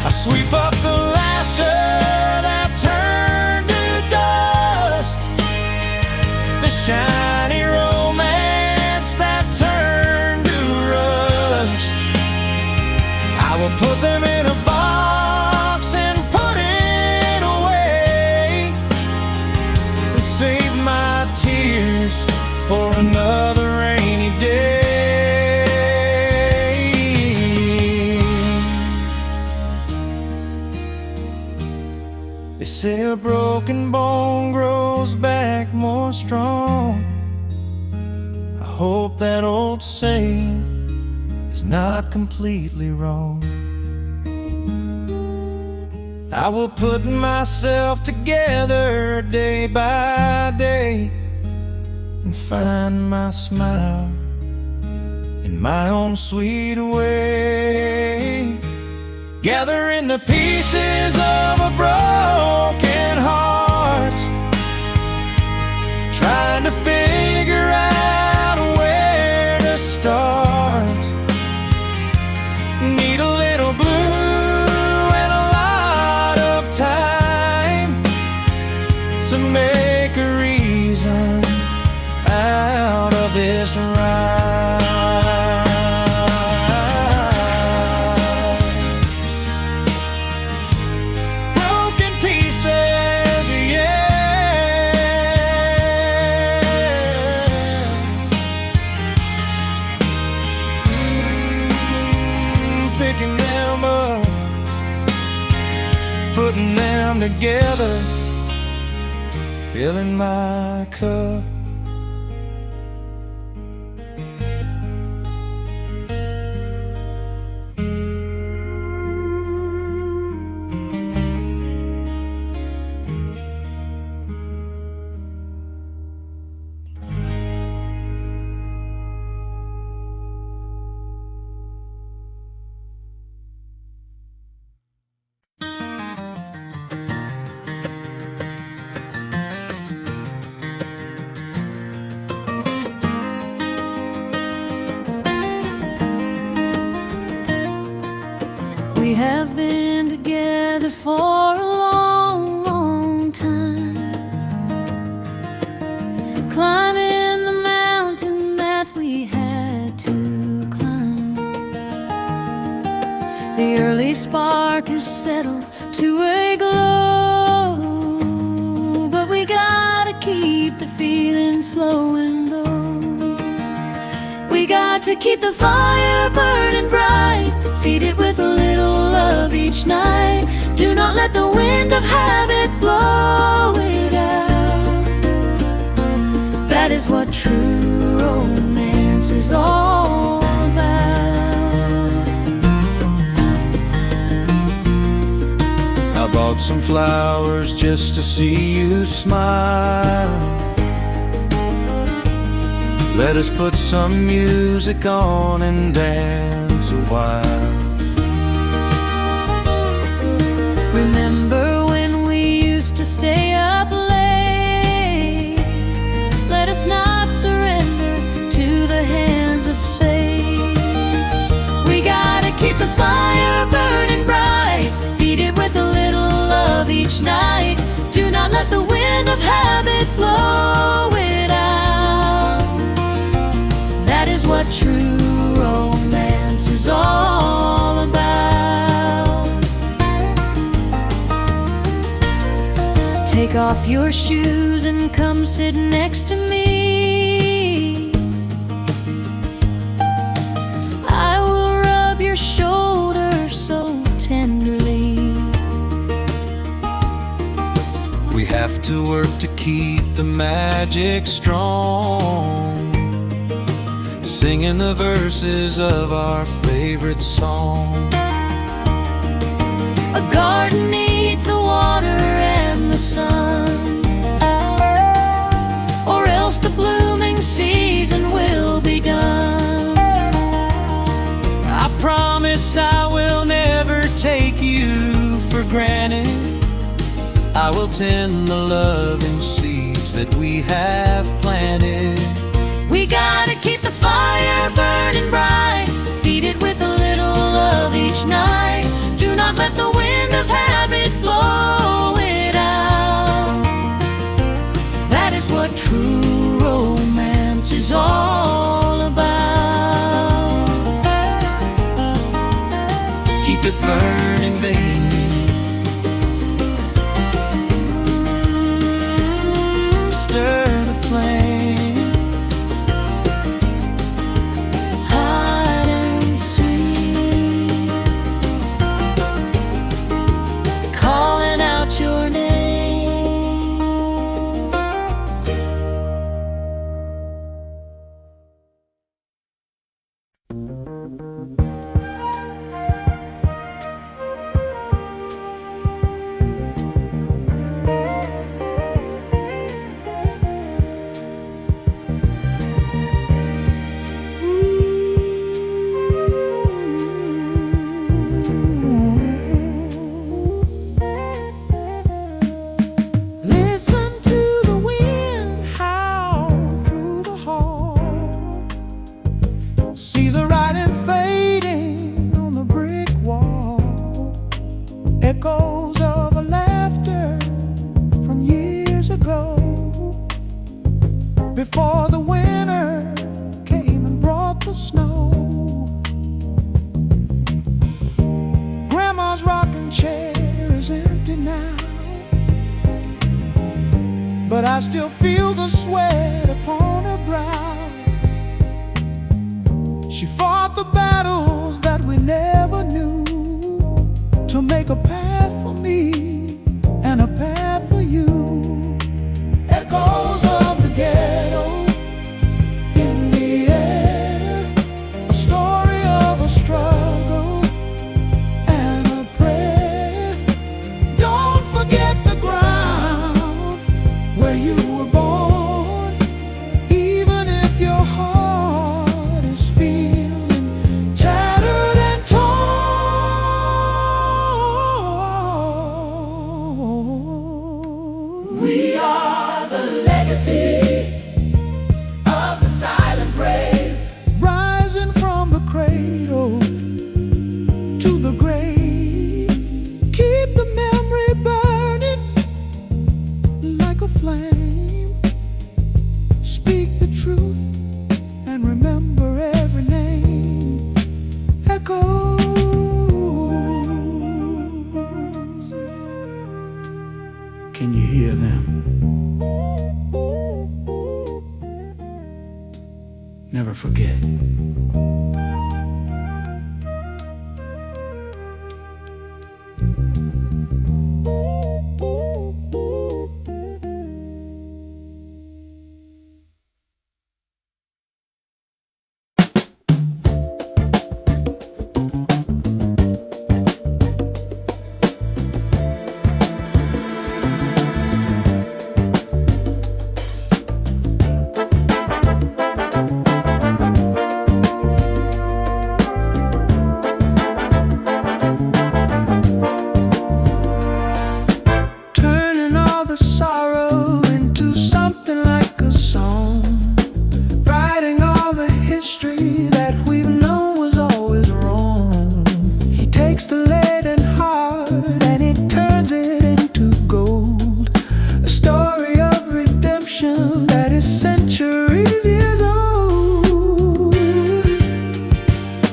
I sweep up the laughter that turned to dust, the shiny romance that turned to rust. I will put them in a box and put it away, and save my tears for another rainy day. They say a broken bone grows back more strong. I hope that old saying is not completely wrong. I will put myself together day by day and find my smile in my own sweet way. Gathering the pieces of a broken heart, trying to figure out where to start. Need a little blue and a lot of time to make a reason out of this rhyme. Broken pieces, yeah. Picking them up, putting them together, filling my cup. We have been together for a long, long time, climbing the mountain that we had to climb. The early spark has settled to a glow, but we gotta keep the feeling flowing though. We got to keep the fire burning bright, feed it with a little love each night. Do not let the wind of habit blow it out. That is what true romance is all about. bought some flowers just to see you smile. Let us put some music on and dance a while. Remember when we used to stay up late? Let us not surrender to the hands of fate. We gotta keep the fire burning bright, feed it with a little love each night. Do not let the wind of habit blow it out. That is what true romance is all about. Take off your shoes and come sit next to me. I will rub your shoulder so tenderly. We have to work to keep the magic strong, singing the verses of our favorite song. A garden needs the water and the sun, or else the blooming season will be done. I promise I will never take you for granted. I will tend the loving seeds that we have planted. We gotta keep the fire burning bright, feed it with a little love each night. Do not let the wind of habit blow it out. That is what true romance is all about. Keep it burning, baby. Stir the flame, Hot and sweet, calling out your name. Listen to the wind howl through the hall. See the writing fading on the brick wall. Echoes of a laughter from years ago, before the winter came and brought the snow. Grandma's rocking chair is empty now, but I still feel the sweat upon her brow. She fought the battles that we never knew, to make a path for me and a path for you. Echoes of the ghetto in the air, a story of a struggle and a prayer. Don't forget the ground where you were born, even if your heart is feeling tattered and torn. We are the legacy of the silent brave, rising from the cradle to the grave. Keep the memory burning like a flame. Speak the truth and remember every name. Echoes. Can you hear them? Never forget. ocean that is centuries years old.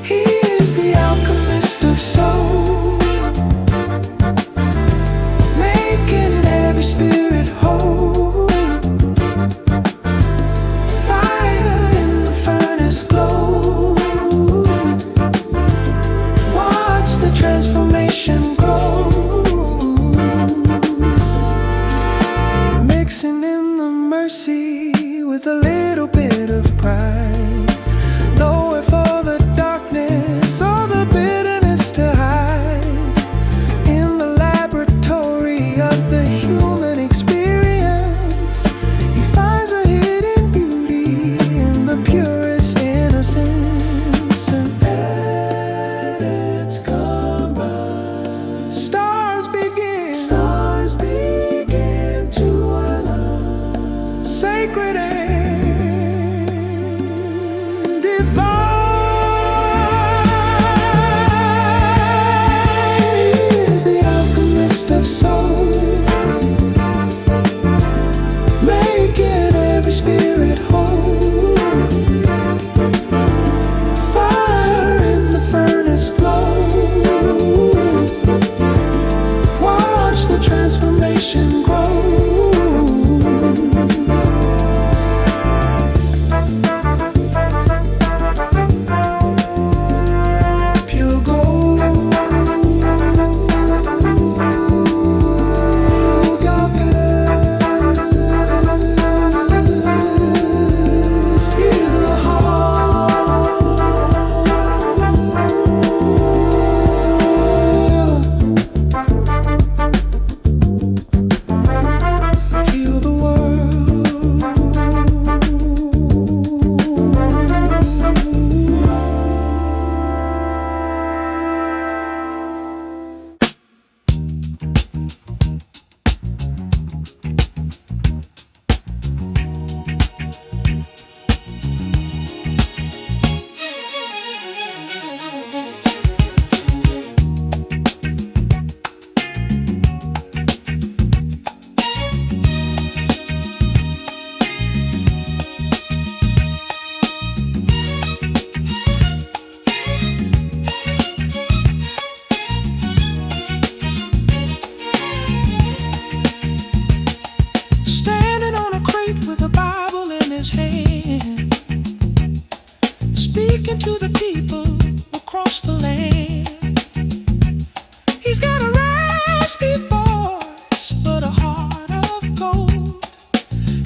He is the alchemist of soul, making every spirit whole. Fire in the furnace glow. Watch the transformation grow. Mixing in the mercy with a little bit of pride. Nowhere for the darkness or the bitterness to hide. In the laboratory of the human experience, he finds a hidden beauty in the purest innocence. And at its combine, stars begin to align. Sacred and divine. He is the alchemist of soul, making every spirit whole. Fire in the furnace glow. Watch the transformation grow. Pure gold, alchemist, heal the heart. Heal the world. Standing on a crate with a Bible in his hand, speaking to the people across the land. He's got a raspy voice, but a heart of gold,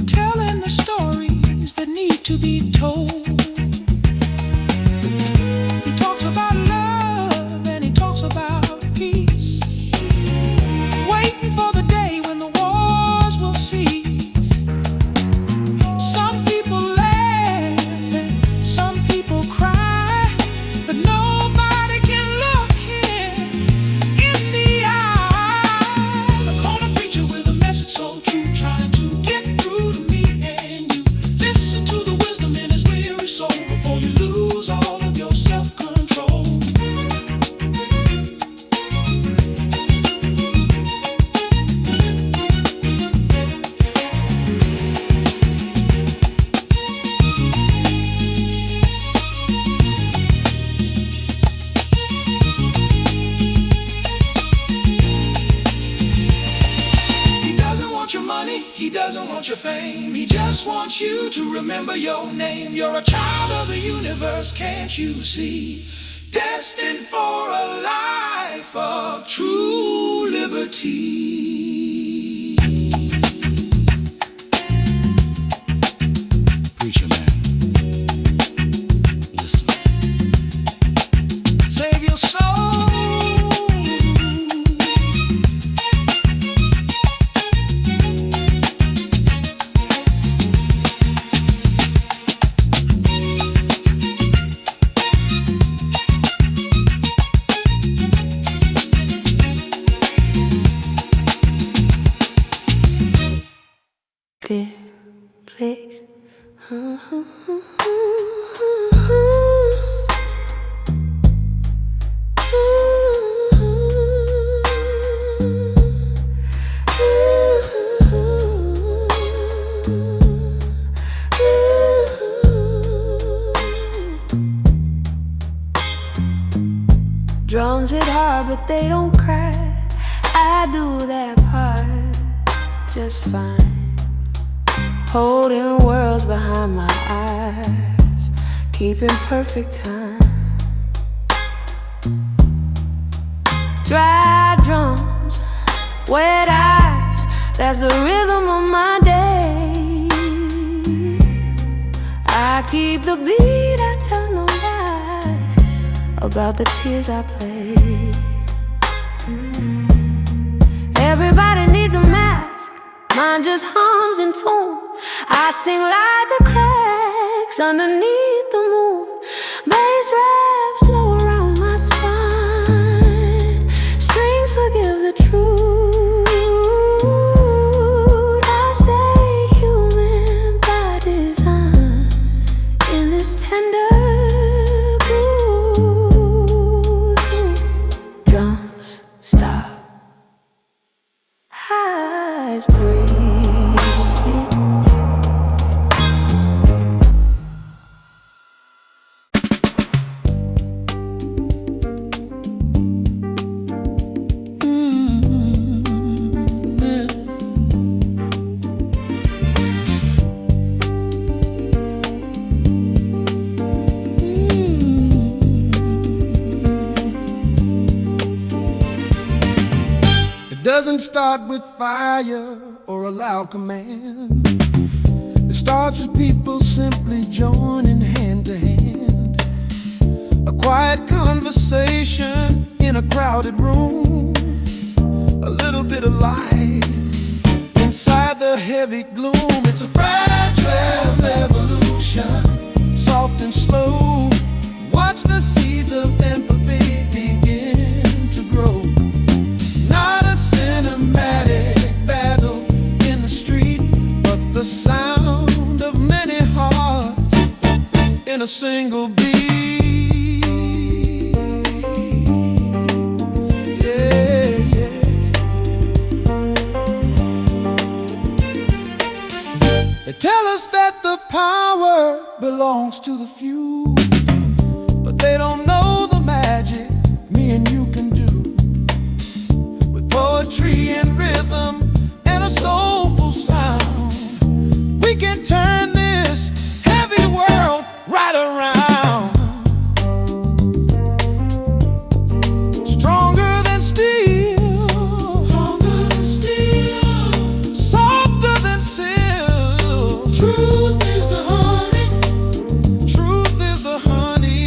telling the stories that need to be told. He talks about love and he talks about peace, waiting for the day when the wars will cease. Some people laugh and some people cry, but nobody can look him in the eye. A corner preacher with a message so true, trying to get through to me and you. Listen to the wisdom in his weary soul before you lose all of your self-control. He doesn't want your money, he doesn't want your fame. He just wants you to remember your name. You're a child of the universe, can't you see? Destined for a life of true liberty. Preacher man, listen. Save your soul. Please. Drums hit hard, but they don't cry. I do that part just fine. Holding worlds behind my eyes, keeping perfect time. Dry drums, wet eyes, that's the rhythm of my day. I keep the beat, I tell no lies about the tears I play. Everybody needs a mask, mine just hums in tune. I sing like the cracks underneath the moon. Bass raps low around my spine. Strings forgive the truth. I stay human by design in this tender groove. Drums stop, eyes breathe. Doesn't start with fire or a loud command. It starts with people simply joining hand to hand. A quiet conversation in a crowded room. A little bit of light inside the heavy gloom. It's a fragile evolution, soft and slow. Watch the seeds of empathy begin to grow. Not a cinematic battle in the street, but the sound of many hearts in a single beat. Yeah, yeah. They tell us that the power belongs to the few, but they don't know the magic me and you can do. Poetry and rhythm and a soulful sound, we can turn this heavy world right around. Stronger than steel, softer than silk. Truth is the honey, truth is the honey.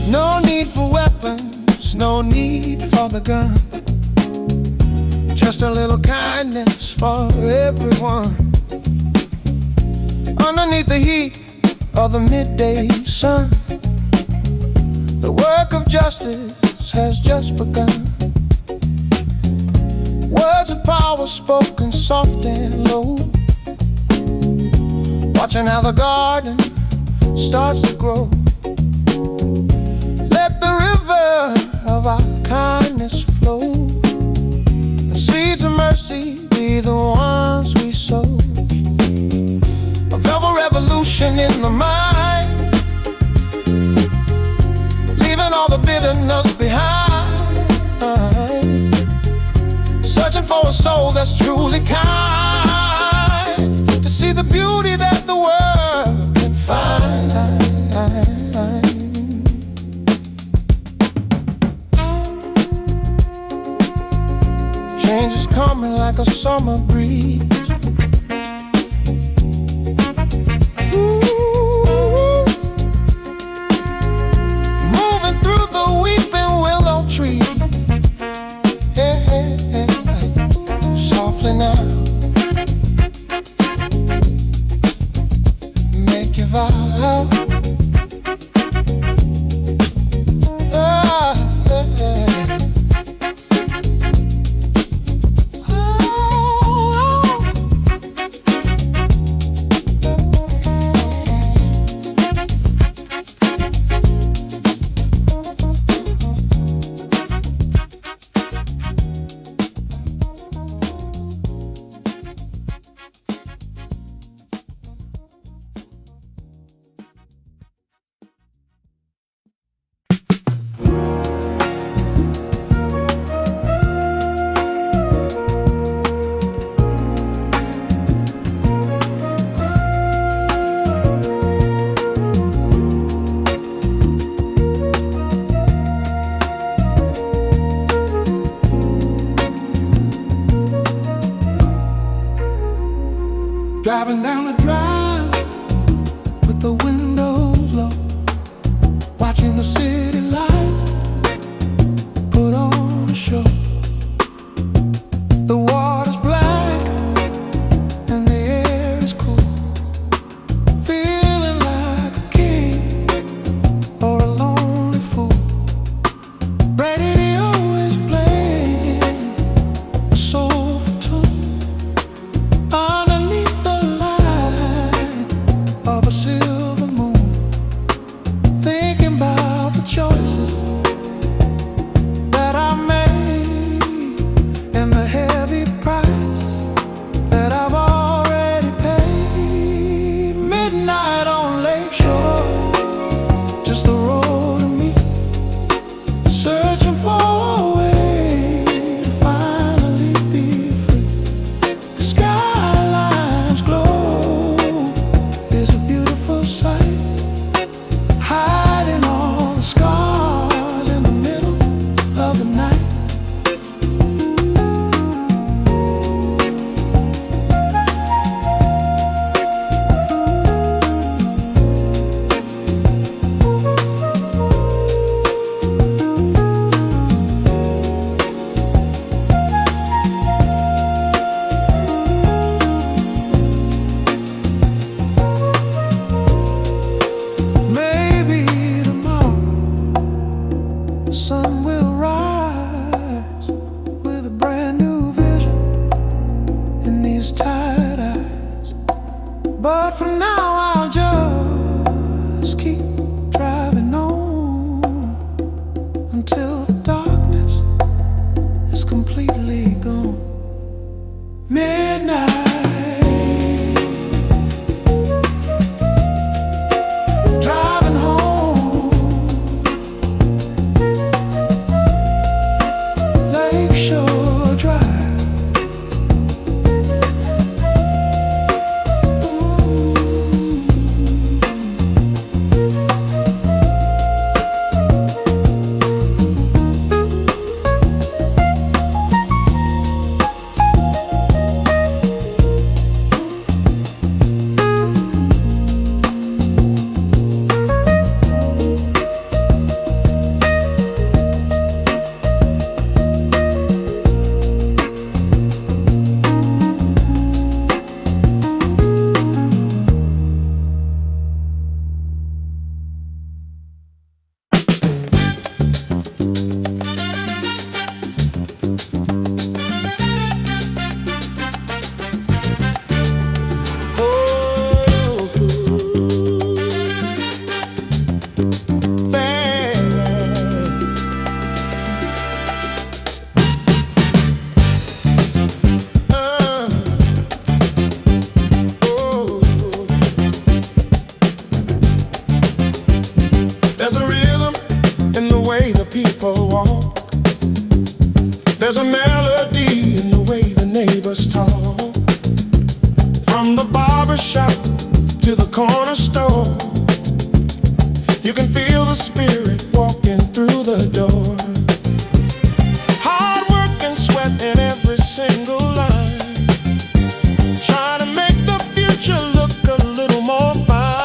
No need for weapons, no need for the gun. Just a little kindness for everyone. Underneath the heat of the midday sun, the work of justice has just begun. Words of power spoken soft and low, watching how the garden starts to grow. Let the river of our kindness flow. The seeds of mercy be the ones we sow. A velvet revolution in the mind, leaving all the bitterness behind. Searching for a soul that's truly kind, to see the beauty that the world can find. Change is coming like a summer breeze. Driving down the drive with the windows low, watching the city lights put on a show. The water's black and the air is cool, feeling like a king or a lonely fool. Radio is playing a soulful tune underneath the light of a silver moon, thinking about the choices that I made and the heavy price that I've already paid. Midnight on Lakeshore, just the road and me, searching for a way to finally be free. The skyline's glow is a beautiful sight, hiding all the scars in the middle of the night. Maybe tomorrow the sun will rise with a brand new vision in these tired eyes. But for now I'll just keep driving on until the darkness is completely gone. Midnight, driving home, Lakeshore Drive. There's a rhythm in the way the people walk. There's a melody in the way the neighbors talk. From the barber shop to the corner store, you can feel the spirit walking through the door. Hard work and sweat in every single line, trying to make the future look a little more fine.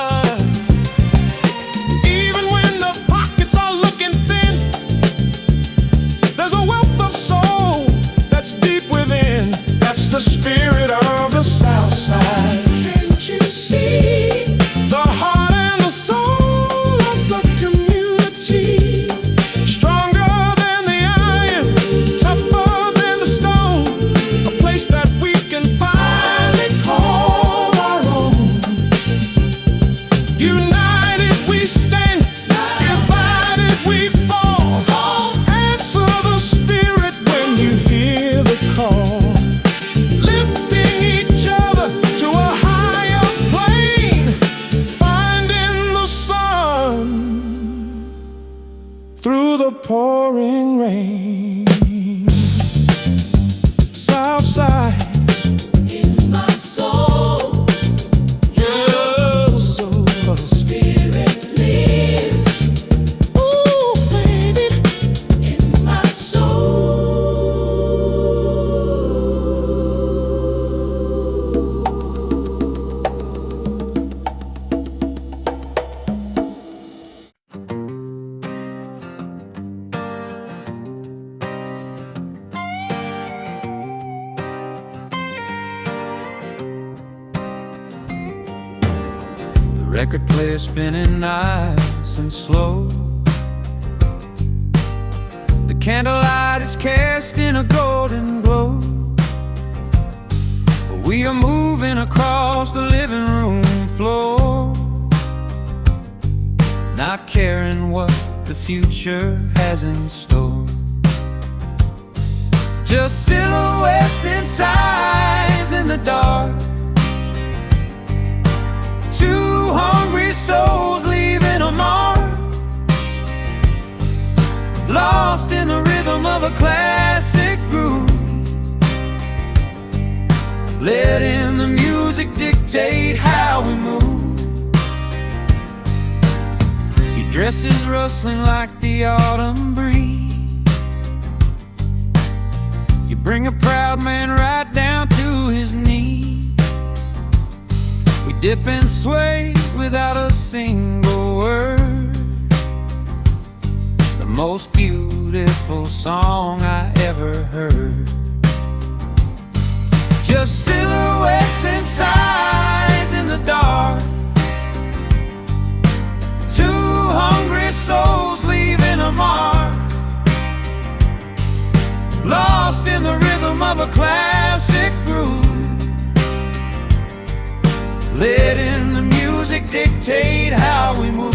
Even when the pockets are looking thin, there's a wealth of soul that's deep within. That's the spirit of the South Side. Can't you see the heart and the soul of the community? Stronger record player spinning nice and slow. The candlelight is cast in a golden glow. We are moving across the living room floor, not caring what the future has in store. Just silhouettes and sighs in the dark. Two hungry souls leaving a mark, lost in the rhythm of a classic groove, letting the music dictate how we move. Your dress is rustling like the autumn breeze. You bring a proud man right down to his knees. We dip and sway without a single word. The most beautiful song I ever heard. Just silhouettes and sighs in the dark. Two hungry souls leaving a mark, lost in the rhythm of a classic groove, letting the music dictate how we move.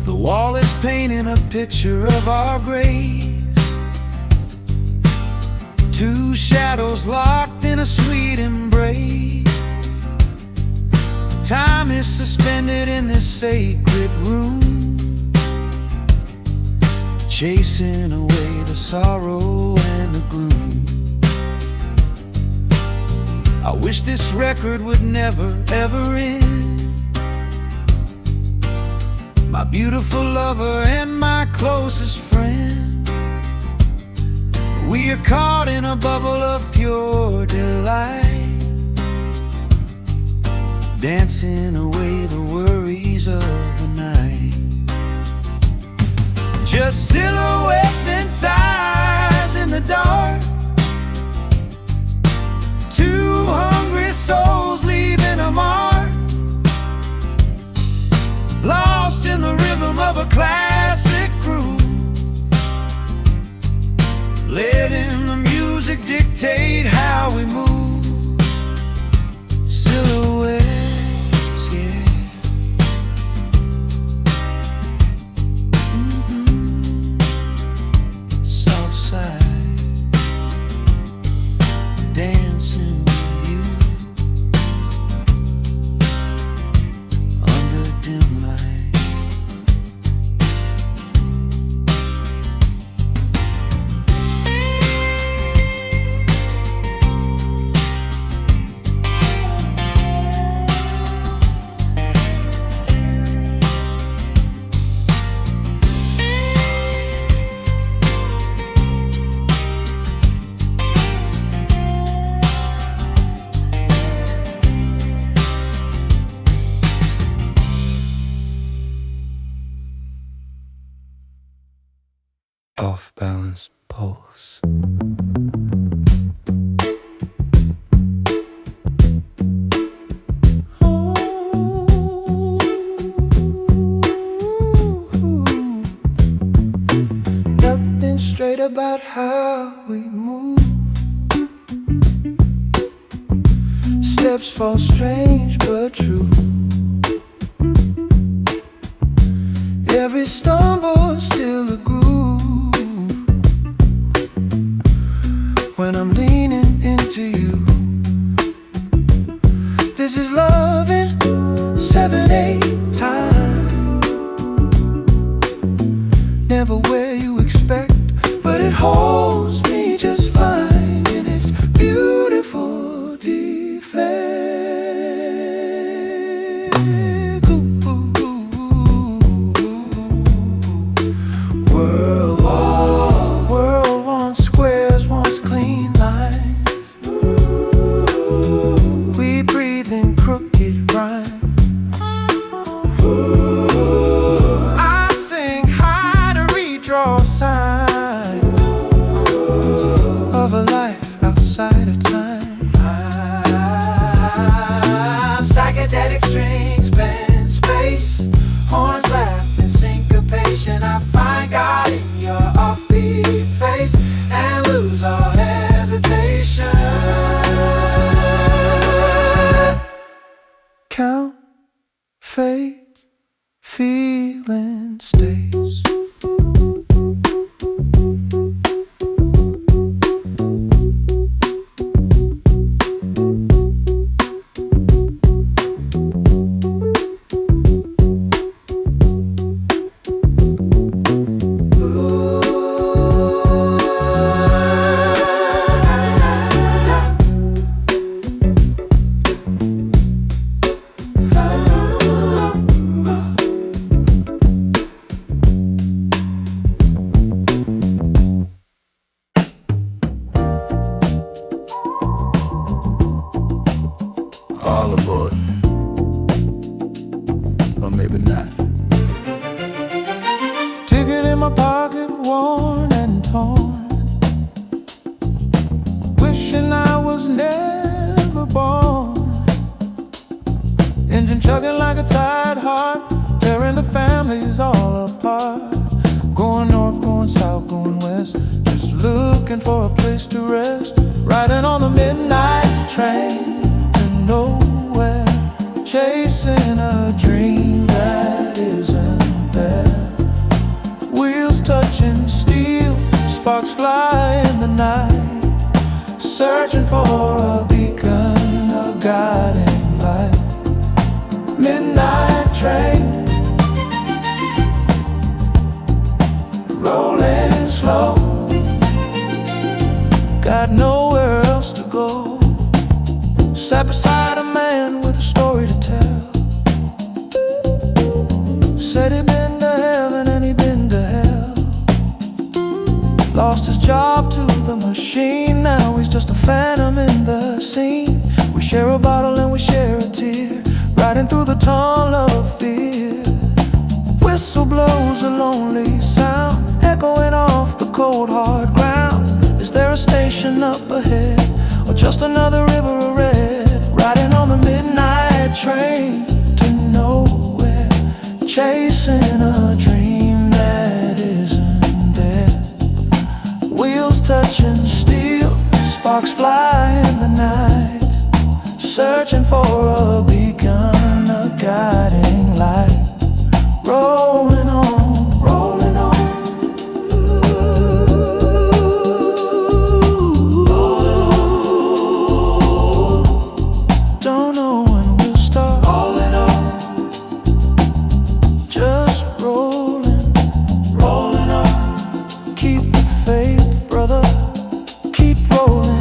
The wall is painting a picture of our graves. Two shadows locked in a sweet embrace. Time is suspended in this sacred room, chasing away the sorrow and the gloom. I wish this record would never ever end. My beautiful lover and my closest friend, we are caught in a bubble of pure delight, dancing away the worries of the night. Just silhouettes and sighs in the dark. Two hungry souls leaving a mark, lost in the rhythm of a classic groove, letting the music dictate how we move. Silhouettes, yeah. Soft side, dancing with you under dim light. Off-balance pulse. Nothing straight about how we move. Steps fall strange but true. Every stumble still a groove. When I'm leaning into you, this is love in 7/8 time. Never where you expect, but it holds me just fine in its beautiful defect. World wants squares, wants clean lines. We breathe in crooked rhyme. all aboard. Or maybe not. Ticket in my pocket, worn and torn. Wishing I was never born. Engine chugging like a tired heart, tearing the families all apart. Going north, going south, going west, just looking for a place to rest. Riding on the midnight train to nowhere, chasing a dream that isn't there. Wheels touching steel, sparks fly in the night, searching for a beacon, a guiding light. Midnight train, rolling slow, got nowhere else to go. Sat beside a man with a story to tell. Said he'd been to heaven and he'd been to hell. Lost his job to the machine, now he's just a phantom in the scene. We share a bottle and we share a tear, riding through the tunnel of fear. Whistle blows a lonely sound, echoing off the cold hard ground. Is there a station up ahead, or just another river of red? Riding on the midnight train to nowhere, chasing a dream that isn't there. Wheels touching steel, sparks fly in the night, searching for a beacon, a guiding light. Rolling on, rolling on. Don't know when we'll start. Rolling on, just rolling, rolling on. Keep the faith, brother, keep rolling.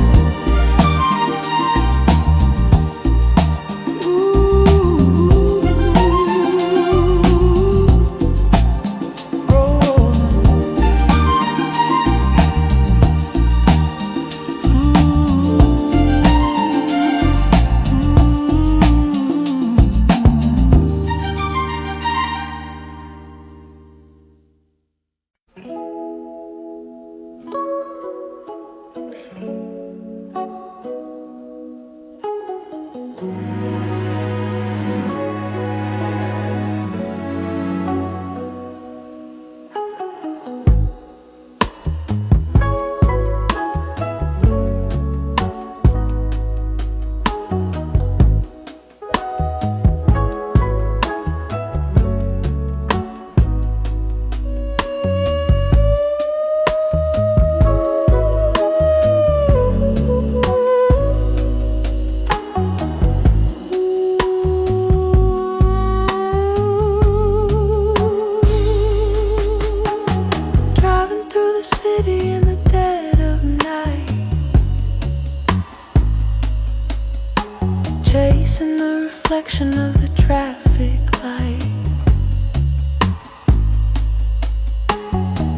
Chasing the reflection of the traffic light.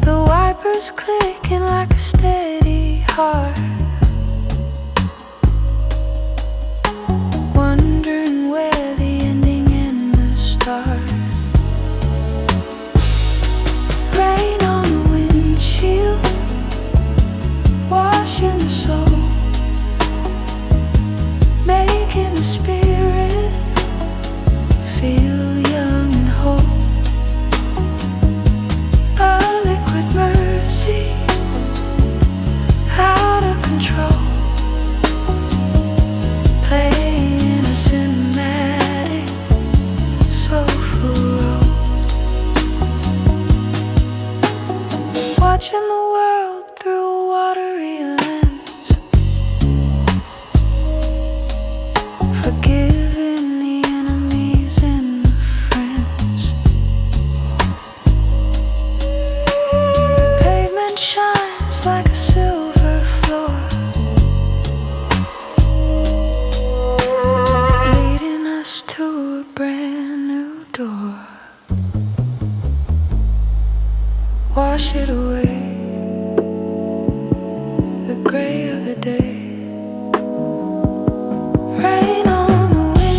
The wipers clicking like a steady heart, wondering where the ending and the start. Rain on the windshield, washing the soul, making the spirit feel young and whole. A liquid mercy, out of control, playing a cinematic soulful role. Watching the world through a watery lens, forgiving the enemies and the friends. The pavement shines like a silver floor, leading us to a brand new door. Wash it away, the gray of the day. Rain on the wind.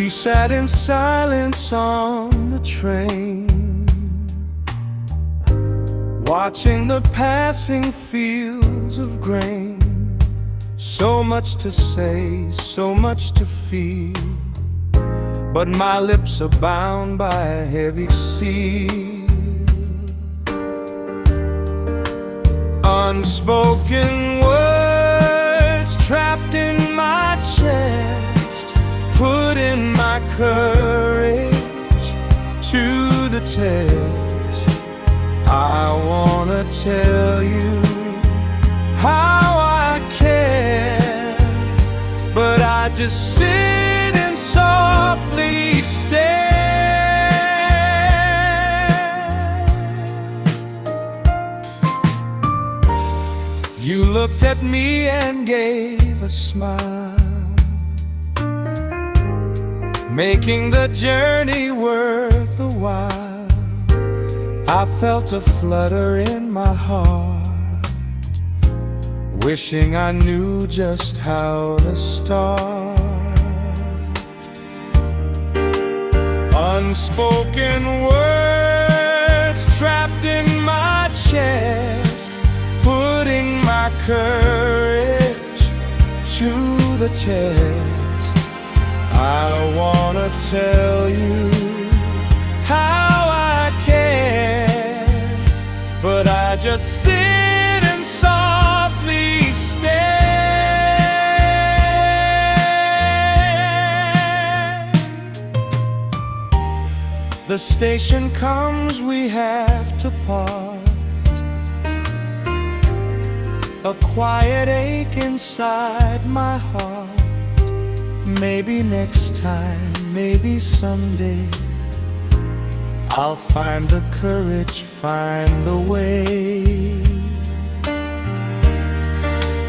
We sat in silence on the train, watching the passing fields of grain. So much to say, so much to feel, but my lips are bound by a heavy seal. Unspoken words trapped in my chest, putting my courage to the test. I wanna tell you how I care, but I just sit and softly stare. You looked at me and gave a smile, making the journey worth the while. I felt a flutter in my heart, wishing I knew just how to start. Unspoken words trapped in my chest, putting my courage to the test. I wanna tell you how I care, but I just sit and softly stare. The station comes, we have to part. A quiet ache inside my heart. Maybe next time, maybe someday, I'll find the courage, find the way.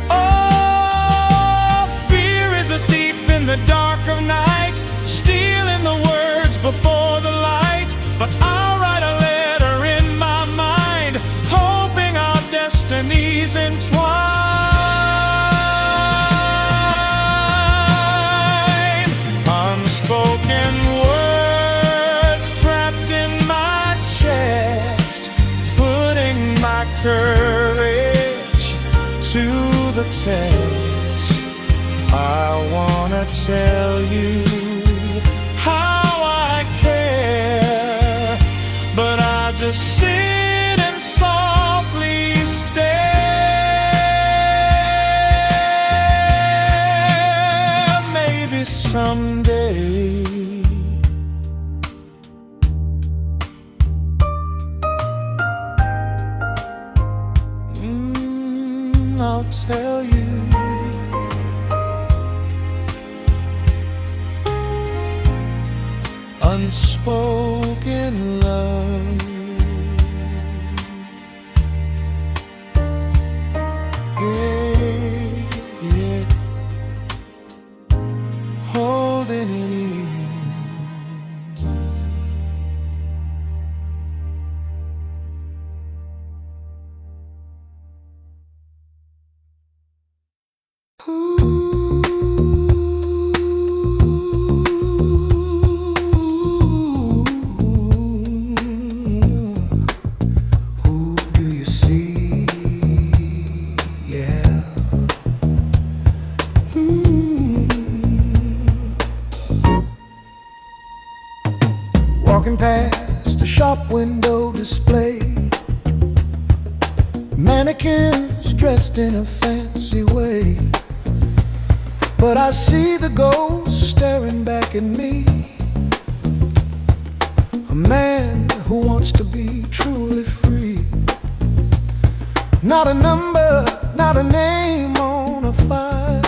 Oh, fear is a thief in the dark of night, stealing the words before the light. But I'll write a letter in my mind, hoping our destinies entwine. Unspoken words trapped in my chest, putting my courage to the test. I wanna tell you how I care, but I just sit and softly stare. Maybe someday I'll tell you unspoken love. Yeah, yeah. Holding it in. Walking past a shop window display, mannequins dressed in a fancy way. But I see the ghost staring back at me, a man who wants to be truly free. Not a number, not a name on a file,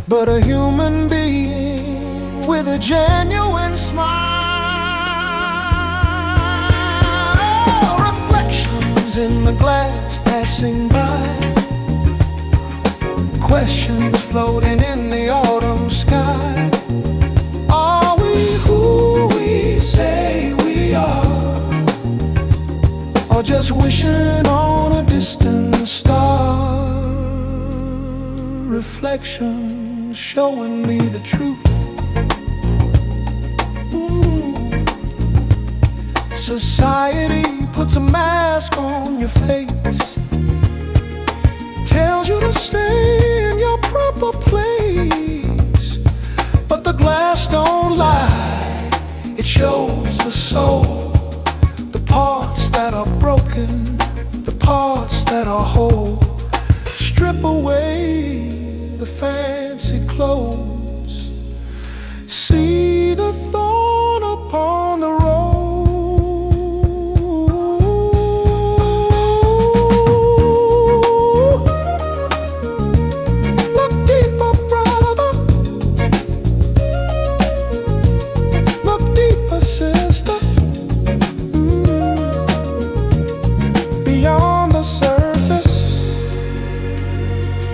but a human being with a genuine smile. In the glass passing by, questions floating in the autumn sky. Are we who we say we are, or just wishing on a distant star? Reflection showing me the truth. Society puts a mask on your face, tells you to stay in your proper place. But the glass don't lie, it shows the soul, the parts that are broken, the parts that are whole. Strip away the fancy clothes, see the thorn upon the road. Look deeper, brother, look deeper, sister. Beyond the surface,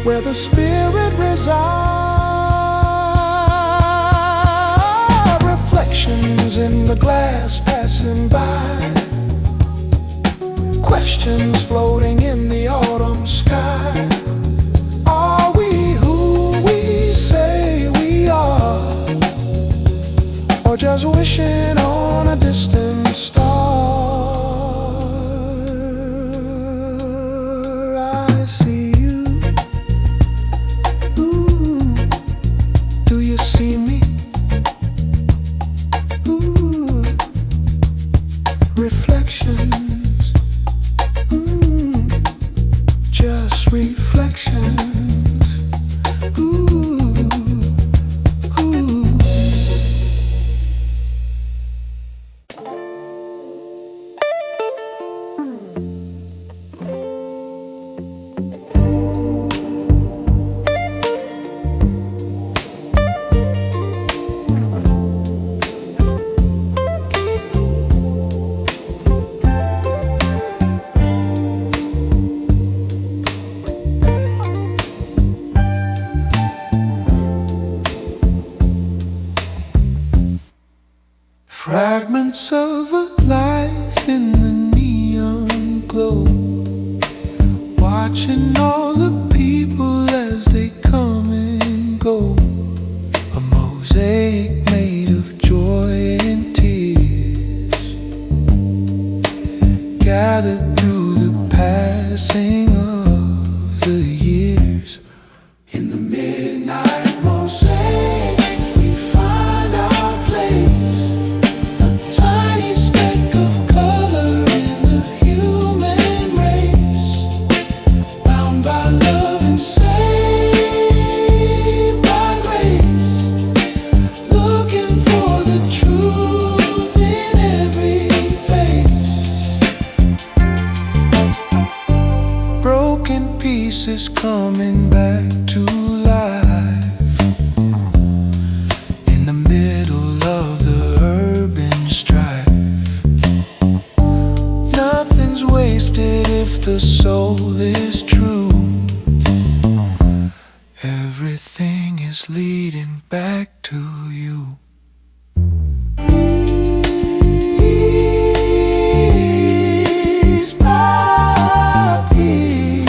where the spirit resides. Reflections in the glass passing by, questions floating in the autumn sky. Are we who we say we are, or just wishing on a distant star? I see you. Ooh, do you see me? Ooh, reflections, just reflections. Ooh, ooh. Fragments of a life in the neon glow, watching all the people as they come and go. A mosaic made of joy and tears, gathered through the passing of the years. In the midnight mosaic, we find our place, a tiny speck of color in the human race, bound by love and saved by grace, looking for the truth in every face. Broken pieces coming back to life in the middle of the urban strife. Nothing's wasted if the soul is true. Everything is leading back to you. Piece by piece,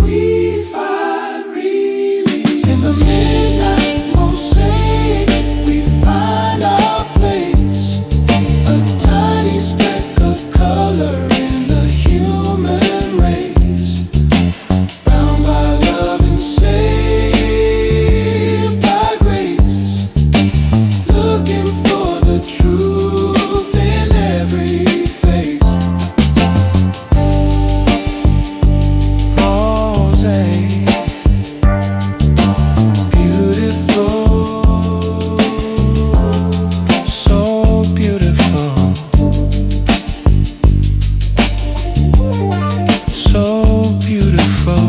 we find release. In the midnight mosaic, we find our place, a tiny speck of color in the human race, bound by love and saved by grace, looking for the truth in every face. Mosaic, beautiful, so beautiful, so beautiful.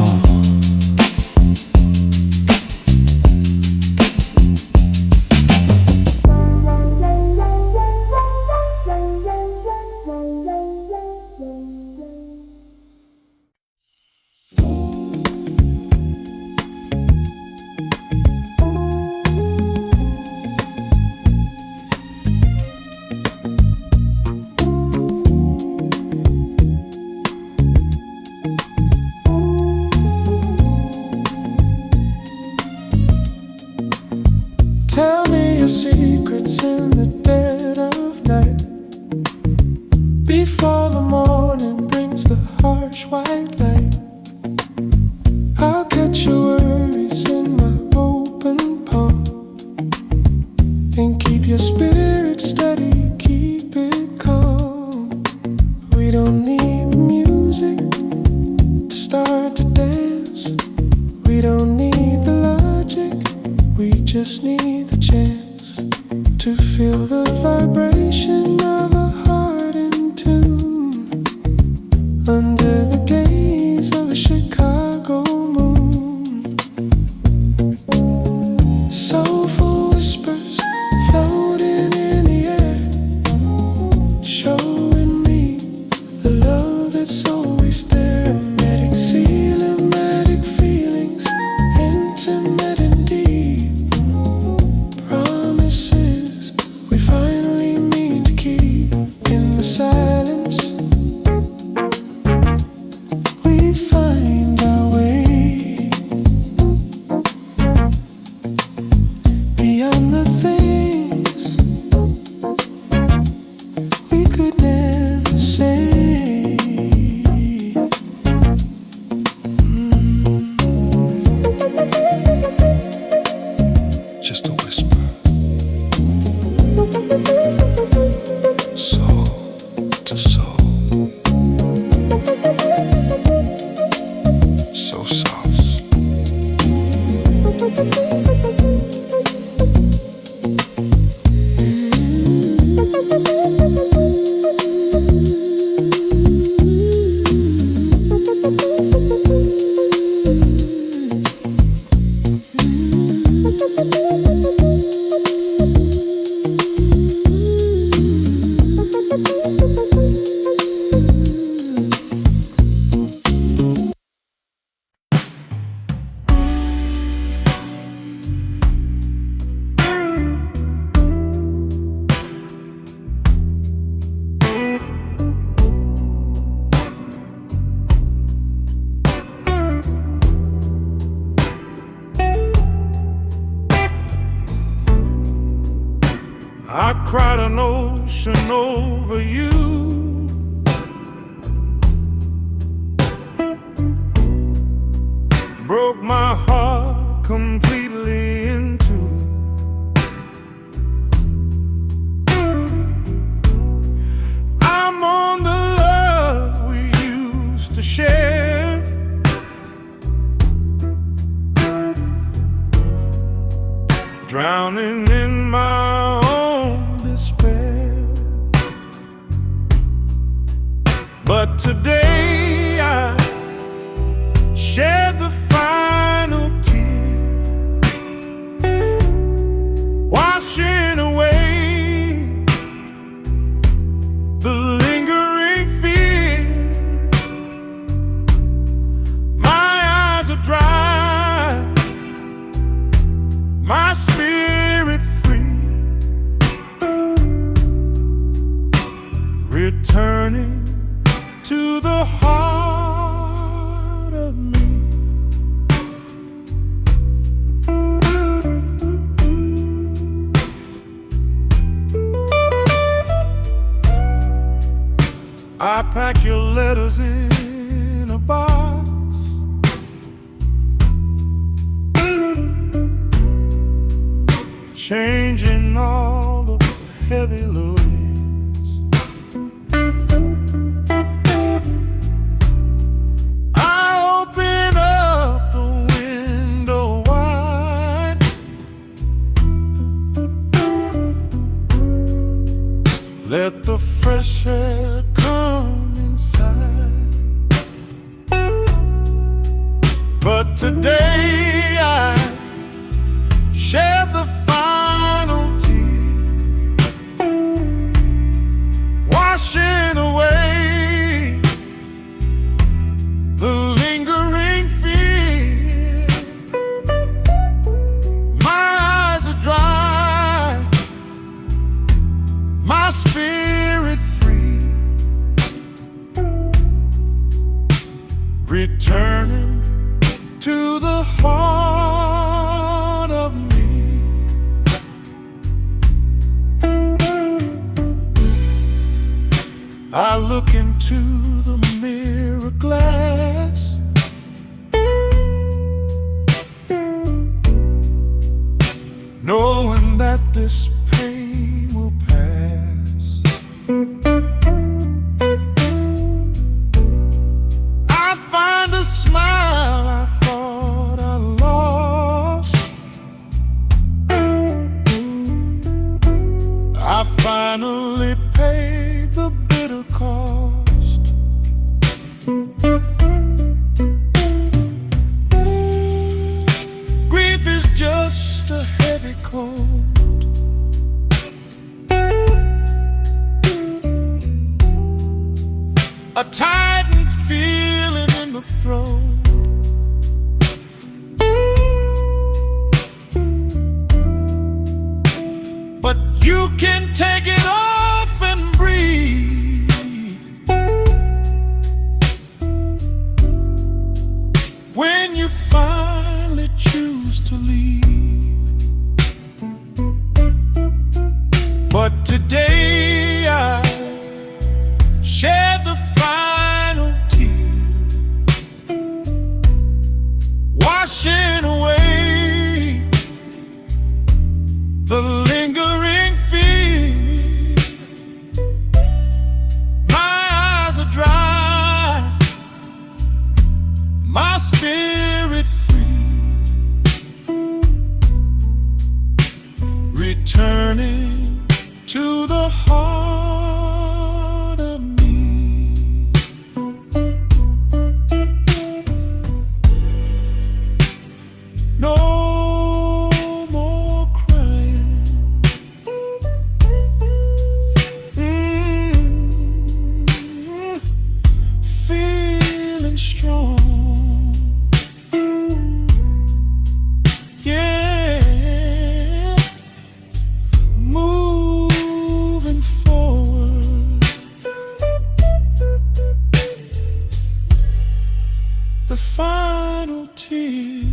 heart to dance. We don't need the logic, we just need the chance to feel the vibration of a heart in tune under the gaze of a Chicago moon. Soulful whispers floating in the air, showing me the love that's always there. Emetic, cinematic feelings, intimate and deep. Promises we finally mean to keep. In the silence, we find our way beyond the things we could never say. Just a whisper, soul to soul, so soft. I cried an ocean over you. Broke my heart completely in two. I'm on the love we used to share. Drowning in my own despair. But today I shed the final tear, washing away the lingering fear. My eyes are dry, my spirit free, returning to the heart of me. I pack your letters in a box, changing all the heavy loads. I open up the window wide, let the fresh air come inside. But today I shed the final tear, washing away the lingering fear. My eyes are dry, my spirit free, returning to the heart of me. I look into the mirror glass, knowing that this pain will pass. I find a smile you finally choose to leave. But today I shed the final tear, washing away the lingering fear. My eyes are dry, my spirit free, returning to the heart of me. No more crying. Feeling strong. Yeah. Moving forward. The final tear.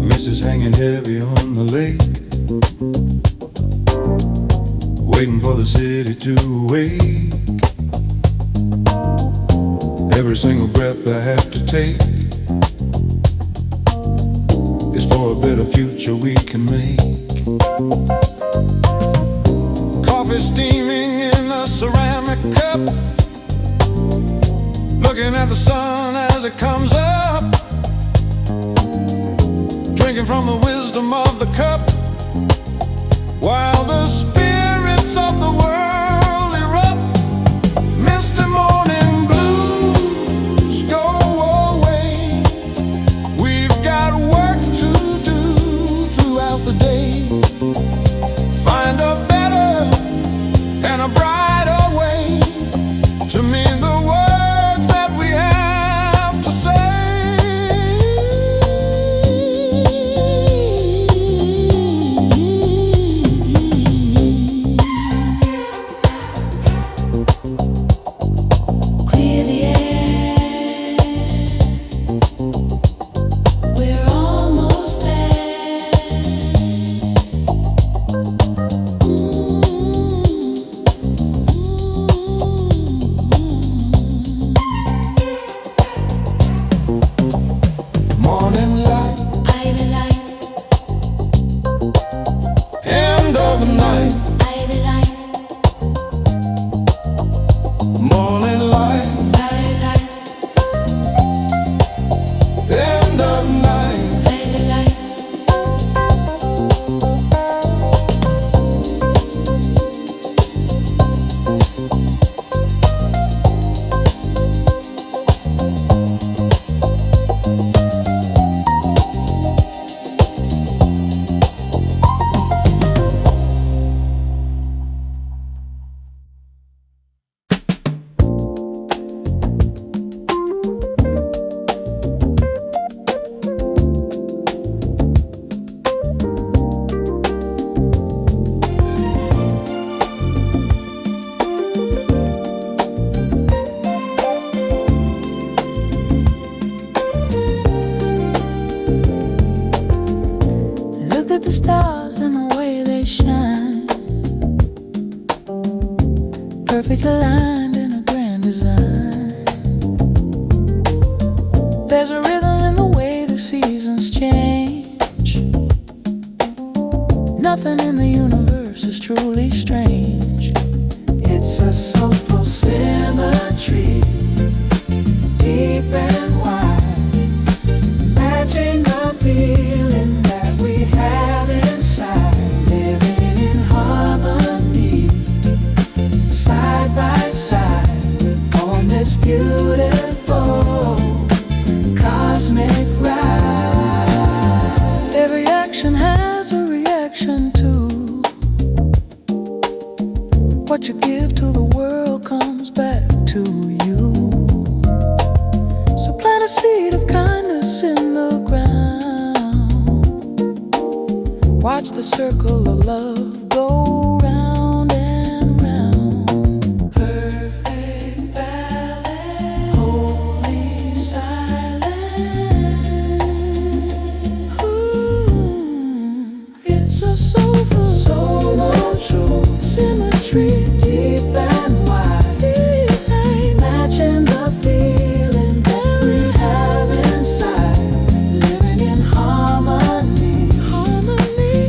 Mist is hanging heavy on the lake, waiting for the city to awake. Every single breath I have to take is for a better future we can make. Coffee steaming in a ceramic cup, looking at the sun as it comes up, drinking from the wisdom of the cup, while the spirits of the world erupt. Misty morning blues go away. We've got work to do throughout the day. Find a better and a brighter way to mean the words that we have to say. Clear the air, we're almost there. Morning light, Ivy light, end of the night. ivy light, Morning light, ivy light, end of the night. ivy light. Look at the stars and the way they shine, perfectly aligned in a grand design. There's a rhythm in the way the seasons change. Nothing in the universe is truly strange. It's a soulful symmetry, deep and wide, matching the feeling that we have inside, living in harmony. beautiful cosmic ride. Every action has a reaction too. What you give to the world comes back to you. So plant a seed of kindness in the ground. Watch the circle of love go round and round. Perfect balance, holy silence. Ooh, it's a soulful, soul true symmetry, deep and wide. Imagine the feeling that we have inside, living in harmony,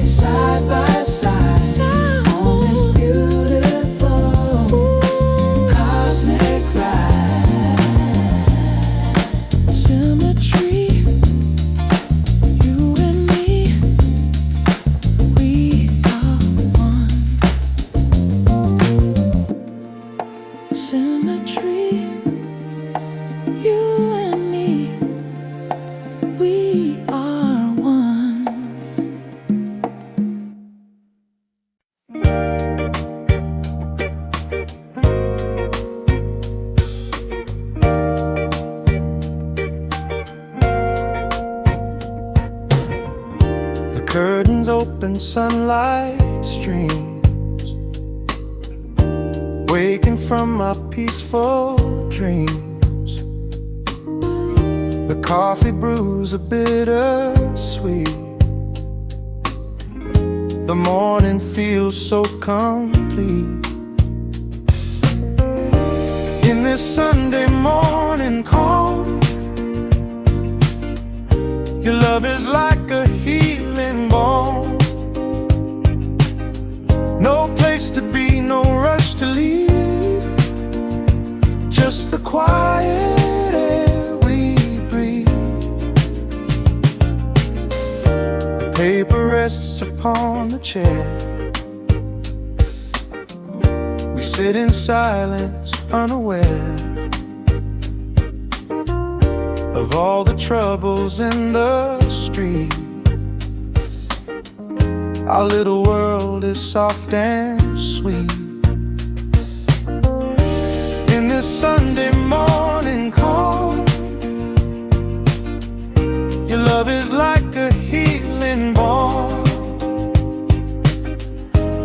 side by side, on this beautiful cosmic ride. Symmetry, you and me, we are one. Symmetry, you and me, we are one. The curtains open, sunlight streams, waking from my peaceful dreams. The coffee brews a bittersweet. The morning feels so complete. In this Sunday morning calm, your love is like a healing balm. No place to be, no rush to leave, just the quiet air we breathe. The paper rests upon the chair. We sit in silence, unaware of all the troubles in the street. Our little world is soft and sweet. In this Sunday morning calm, your love is like a healing balm.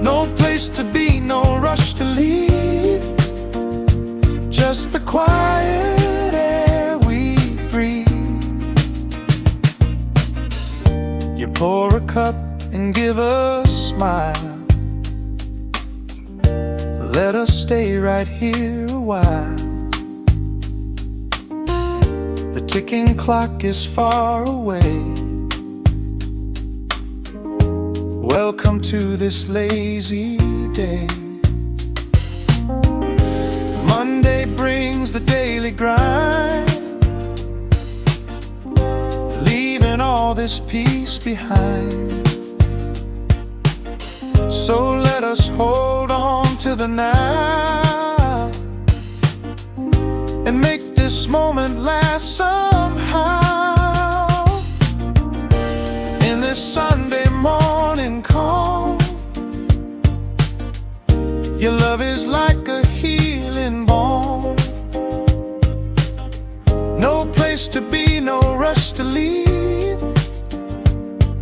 No place to be, no rush to leave, just the quiet air we breathe. You pour a cup and give a smile. Let us stay right here a while. The ticking clock is far away. Welcome to this lazy day. Monday brings the daily grind, leaving all this peace behind. So let us hold on to the now and make this moment last somehow. In this Sunday morning calm, your love is like a healing balm. No place to be, no rush to leave,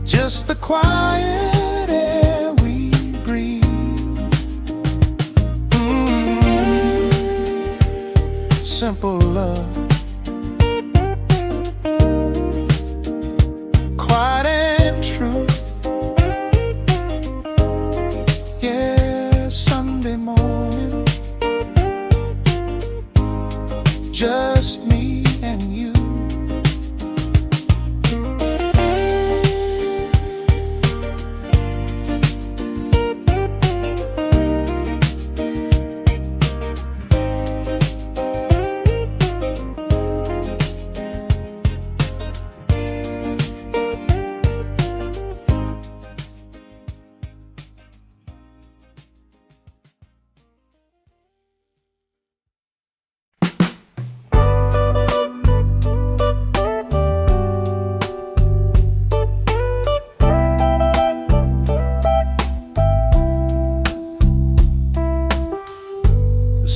just the quiet air we breathe. Simple love, quiet and true. Yeah, Sunday morning, just me and you.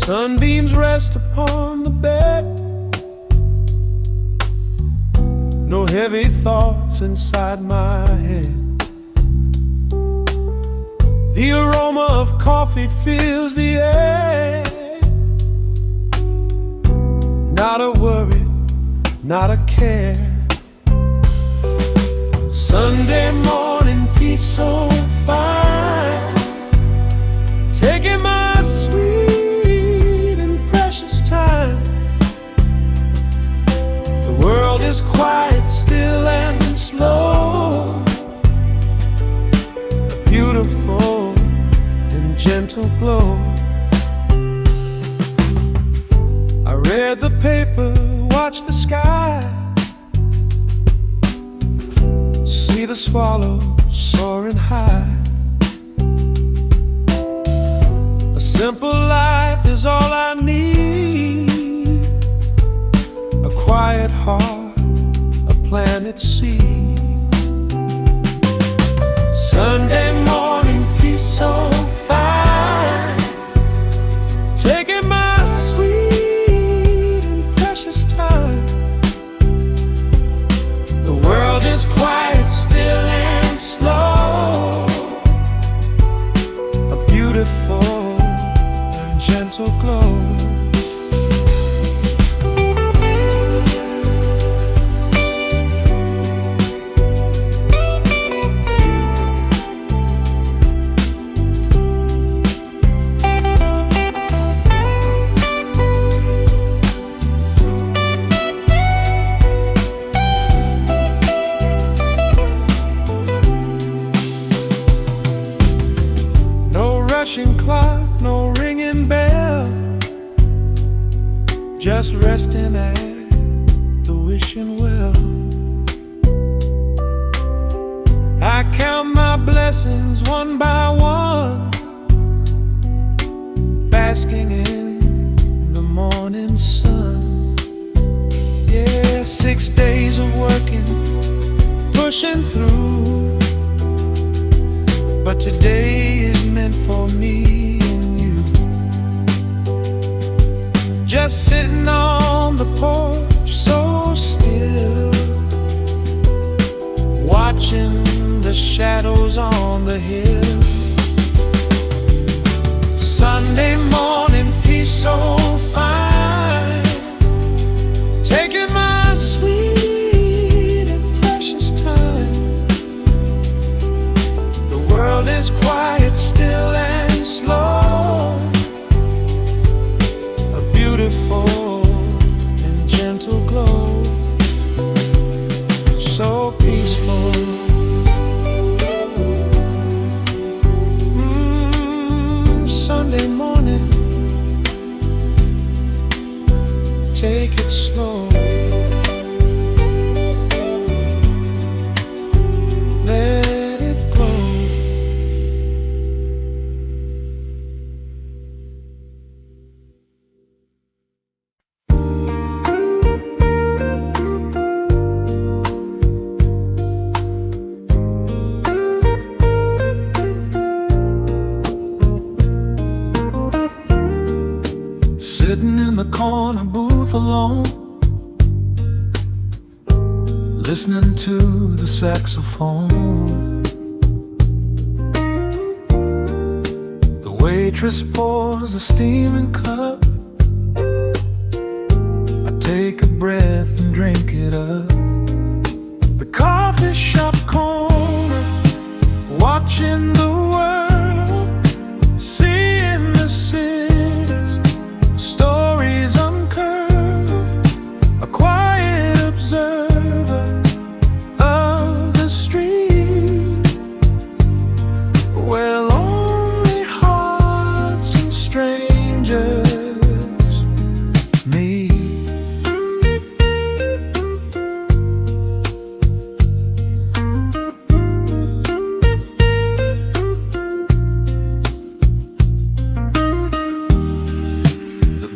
Sunbeams rest upon the bed. No heavy thoughts inside my head. The aroma of coffee fills the air. Not a worry, not a care. Sunday morning peace so fine, taking my sweet and precious time. The world is quiet, still and slow, a beautiful and gentle glow. I read the paper, watched the sky, see the swallow soaring high. A simple life is all I need, a quiet heart, a planted seed. Sunday morning peace so fine, taking my sweet and precious time. The world is quiet, still and slow, a beautiful and gentle glow. Rushing clock, no ringing bell, just resting at the wishing well. I count my blessings one by one, basking in the morning sun. Yeah, 6 days of working, pushing through, but today is meant for me and you. Just sitting on the porch, so still, watching the shadows on the hill. Sunday morning peace so fine, taking my sweet and precious time. The world is quiet, still and slow, a beautiful and gentle glow, so peaceful. Sunday morning, take it slow. Let it glow. Sitting in the corner booth alone, listening to the saxophone. The waitress pours a steaming cup. I take a breath and drink it up. The coffee shop corner, watching the world, seeing the city's stories uncurled, a quiet observer of the street, where lonely hearts and strangers meet.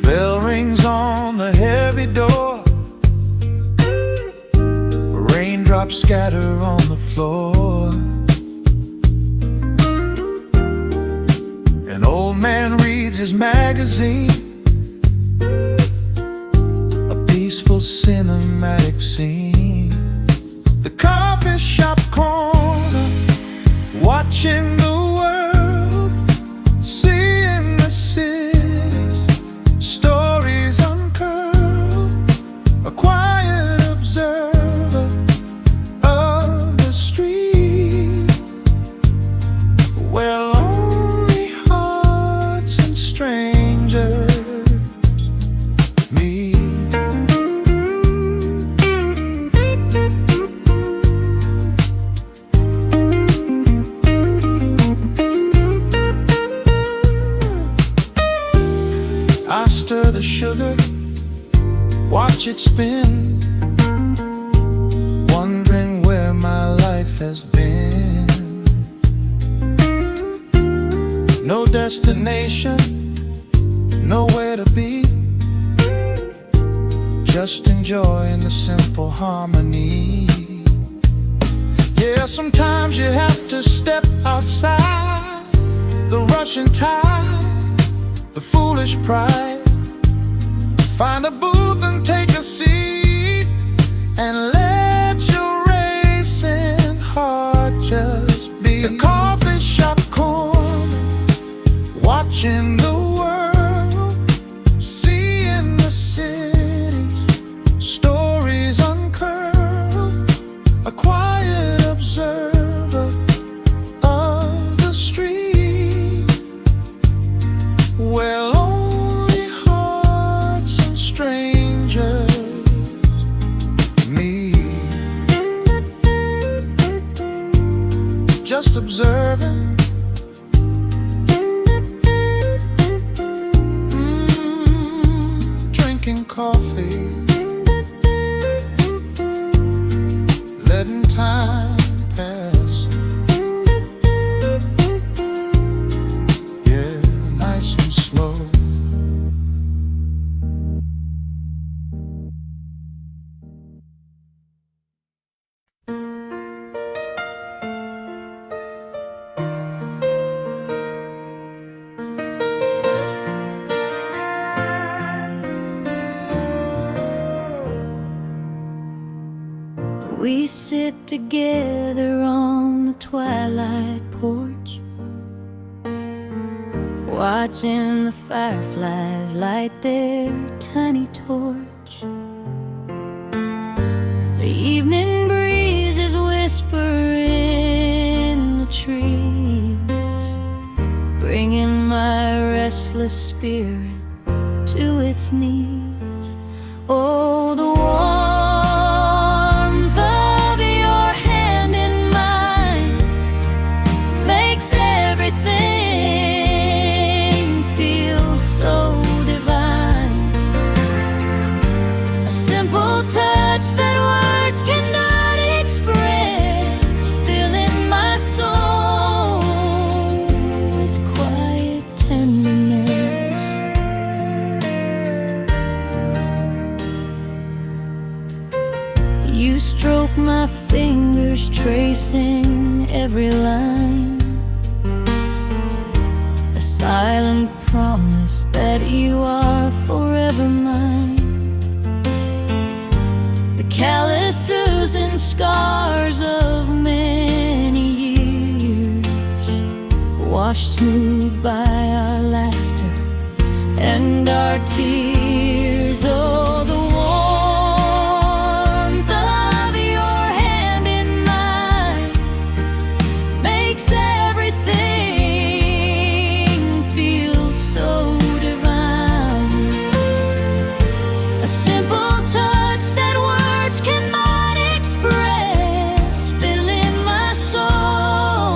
Bell rings on the heavy door, raindrops scatter on the floor. An old man reads his magazine, A peaceful cinematic scene. The coffee shop corner, watching the world, seeing the cities, stories uncurled. A quiet observer of the street, where lonely hearts and strangers meet. I stir the sugar, watch it spin, wondering where my life has been. No destination, nowhere to be, just enjoying the simple harmony. Yeah, sometimes you have to step outside the rushing tide, the foolish pride. Find a booth and take a seat, and let your racing heart just beat. The coffee shop corner, watching the world, seeing the cities, stories uncurled. A quiet observer of the street, where lonely hearts and strangers meet. Just observing, drinking coffee, letting time pass. Yeah, nice and slow. We sit together on the twilight porch, watching the fireflies light their tiny torch. The evening breezes whisper in the trees, bringing my restless spirit to its knees. Oh, the warmth of your hand in mine makes everything feel so divine. A simple touch that words cannot express, filling my soul with quiet tenderness. You stroke my fingers, tracing every line, a silent promise that you are forever mine. The calluses and scars of many years, washed smooth by our laughter and our tears. Oh, the warmth of your hand in mine makes everything feel so divine. A simple touch that words cannot express, filling my soul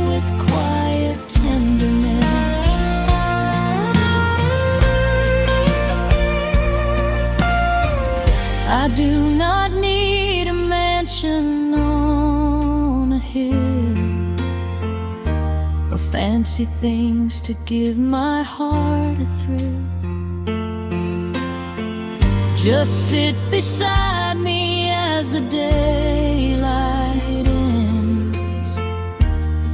with quiet tenderness. I do not need a mansion on a hill, or fancy things to give my heart a thrill. Just sit beside me as the daylight ends,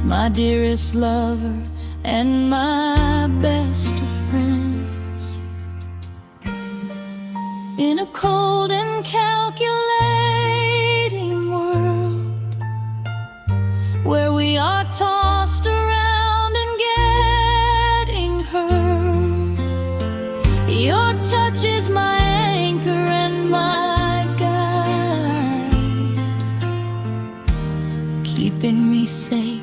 my dearest lover and my best of friends. in a cold and calculating world where we are tossed around and getting hurt. Your touch is my anchor and my guide, keeping me safe